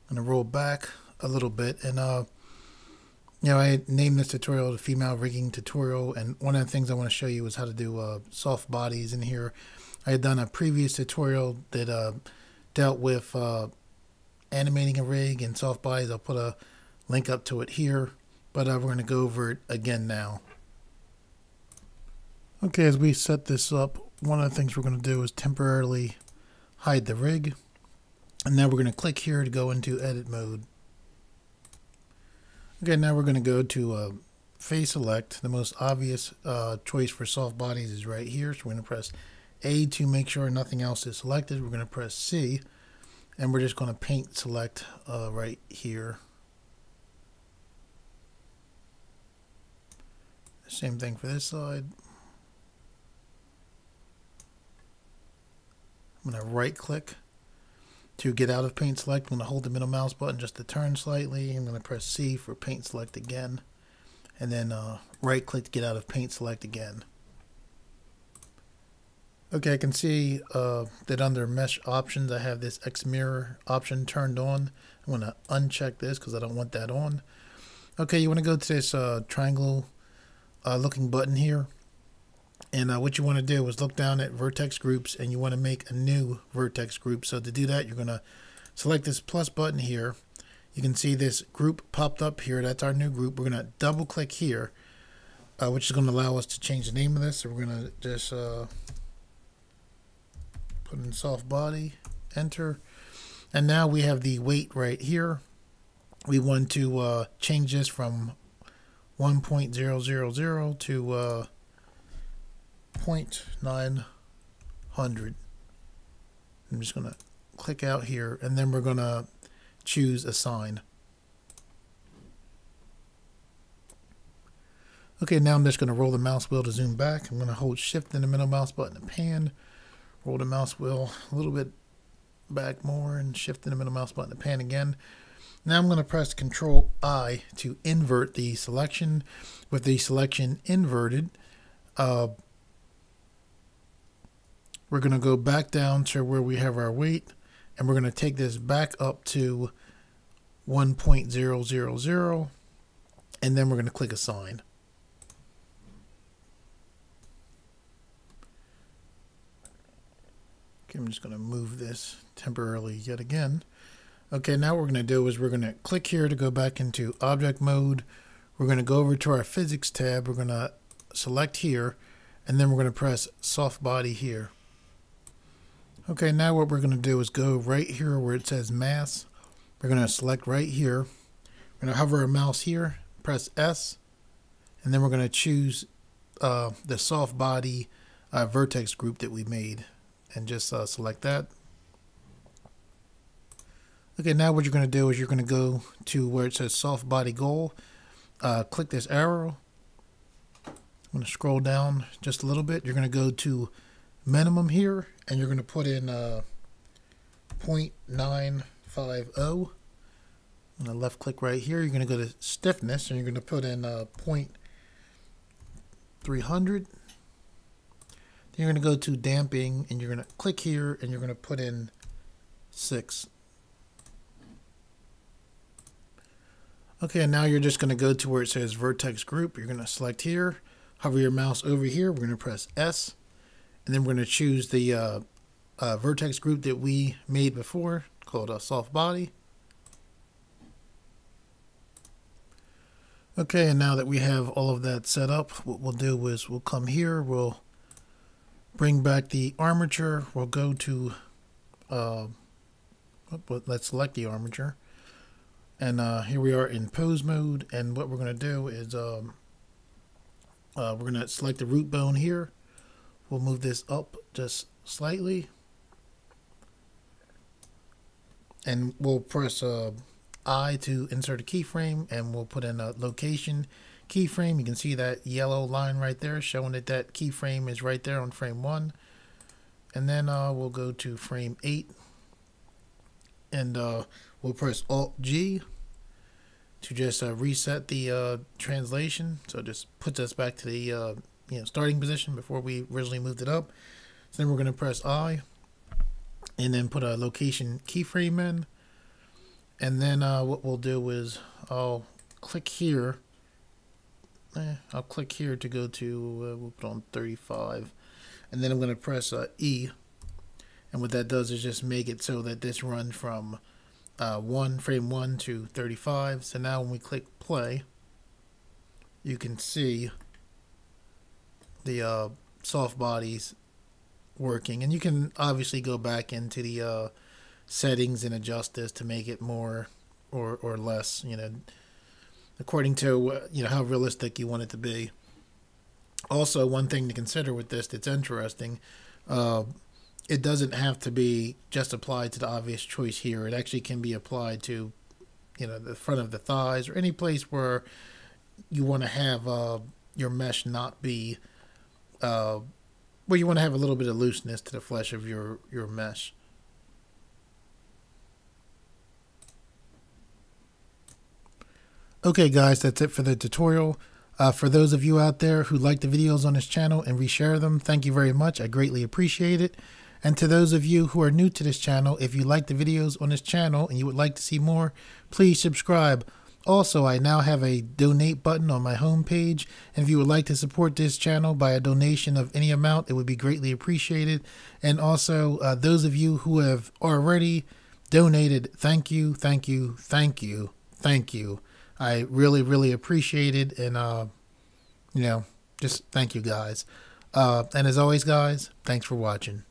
I'm going to roll back a little bit, and I named this tutorial the female rigging tutorial, and one of the things I want to show you is how to do soft bodies in here. I had done a previous tutorial that dealt with animating a rig and soft bodies. I'll put a link up to it here, but we're going to go over it again now. Okay, as we set this up, one of the things we're going to do is temporarily hide the rig, and now we're going to click here to go into edit mode. Okay, now we're going to go to face select. The most obvious choice for soft bodies is right here, so we're going to press A to make sure nothing else is selected. We're going to press C, and we're just going to paint select right here. Same thing for this side. I'm going to right click to get out of paint select. I'm going to hold the middle mouse button just to turn slightly. I'm going to press C for paint select again, and then right click to get out of paint select again. Okay, I can see that under mesh options I have this X mirror option turned on. I'm going to uncheck this because I don't want that on. Okay, you want to go to this triangle looking button here, and what you want to do is look down at vertex groups, and you want to make a new vertex group. So to do that, you're going to select this plus button here. You can see this group popped up here. That's our new group. We're going to double click here, which is going to allow us to change the name of this. So we're going to just put in soft body, enter, and now we have the weight right here. We want to change this from 1.000 to 0.900. I'm just going to click out here, and then we're going to choose assign. Okay, now I'm just going to roll the mouse wheel to zoom back. I'm going to hold shift and the middle mouse button and pan. Roll the mouse wheel a little bit back more and shift in the middle mouse button and pan again. Now I'm going to press Control I to invert the selection. With the selection inverted, we're going to go back down to where we have our weight, and we're going to take this back up to 1.000, and then we're going to click Assign. Okay, I'm just going to move this temporarily yet again. Okay, now what we're going to do is we're going to click here to go back into object mode. We're going to go over to our physics tab. We're going to select here, and then we're going to press soft body here. Okay, now what we're going to do is go right here where it says mass. We're going to select right here. We're going to hover our mouse here, press S, and then we're going to choose the soft body vertex group that we made, and just select that. Okay, now what you're going to do is you're going to go to where it says soft body goal. Click this arrow. I'm going to scroll down just a little bit. You're going to go to minimum here, and you're going to put in 0.950. I'm going to left click right here. You're going to go to stiffness, and you're going to put in 0.300. Then you're going to go to damping, and you're going to click here, and you're going to put in 6. Okay, and now you're just going to go to where it says vertex group. You're going to select here, hover your mouse over here. We're going to press S, and then we're going to choose the vertex group that we made before, called a soft body. Okay, and now that we have all of that set up, what we'll do is we'll come here, we'll bring back the armature. We'll go to, let's select the armature. And here we are in pose mode, and what we're going to do is we're going to select the root bone here. We'll move this up just slightly, and we'll press I to insert a keyframe, and we'll put in a location keyframe. You can see that yellow line right there showing that that keyframe is right there on frame 1. And then we'll go to frame 8, and we'll press Alt G to just reset the translation. So it just puts us back to the starting position before we originally moved it up. So then we're going to press I, and then put a location keyframe in. And then what we'll do is I'll click here. I'll click here to go to, we'll put on 35. And then I'm going to press E. And what that does is just make it so that this runs from frame 1 to 35. So now when we click play, you can see the soft bodies working. And you can obviously go back into the settings and adjust this to make it more or less, according to how realistic you want it to be. Also, one thing to consider with this that's interesting, it doesn't have to be just applied to the obvious choice here. It actually can be applied to the front of the thighs, or any place where you want to have your mesh not be where you want to have a little bit of looseness to the flesh of your mesh. Okay guys, that's it for the tutorial. For those of you out there who like the videos on this channel and reshare them, thank you very much. I greatly appreciate it. And to those of you who are new to this channel, if you like the videos on this channel and you would like to see more, please subscribe. Also, I now have a donate button on my homepage, and if you would like to support this channel by a donation of any amount, it would be greatly appreciated. And also, those of you who have already donated, thank you, thank you, thank you, thank you. I really, really appreciate it, and just thank you guys. And as always, guys, thanks for watching.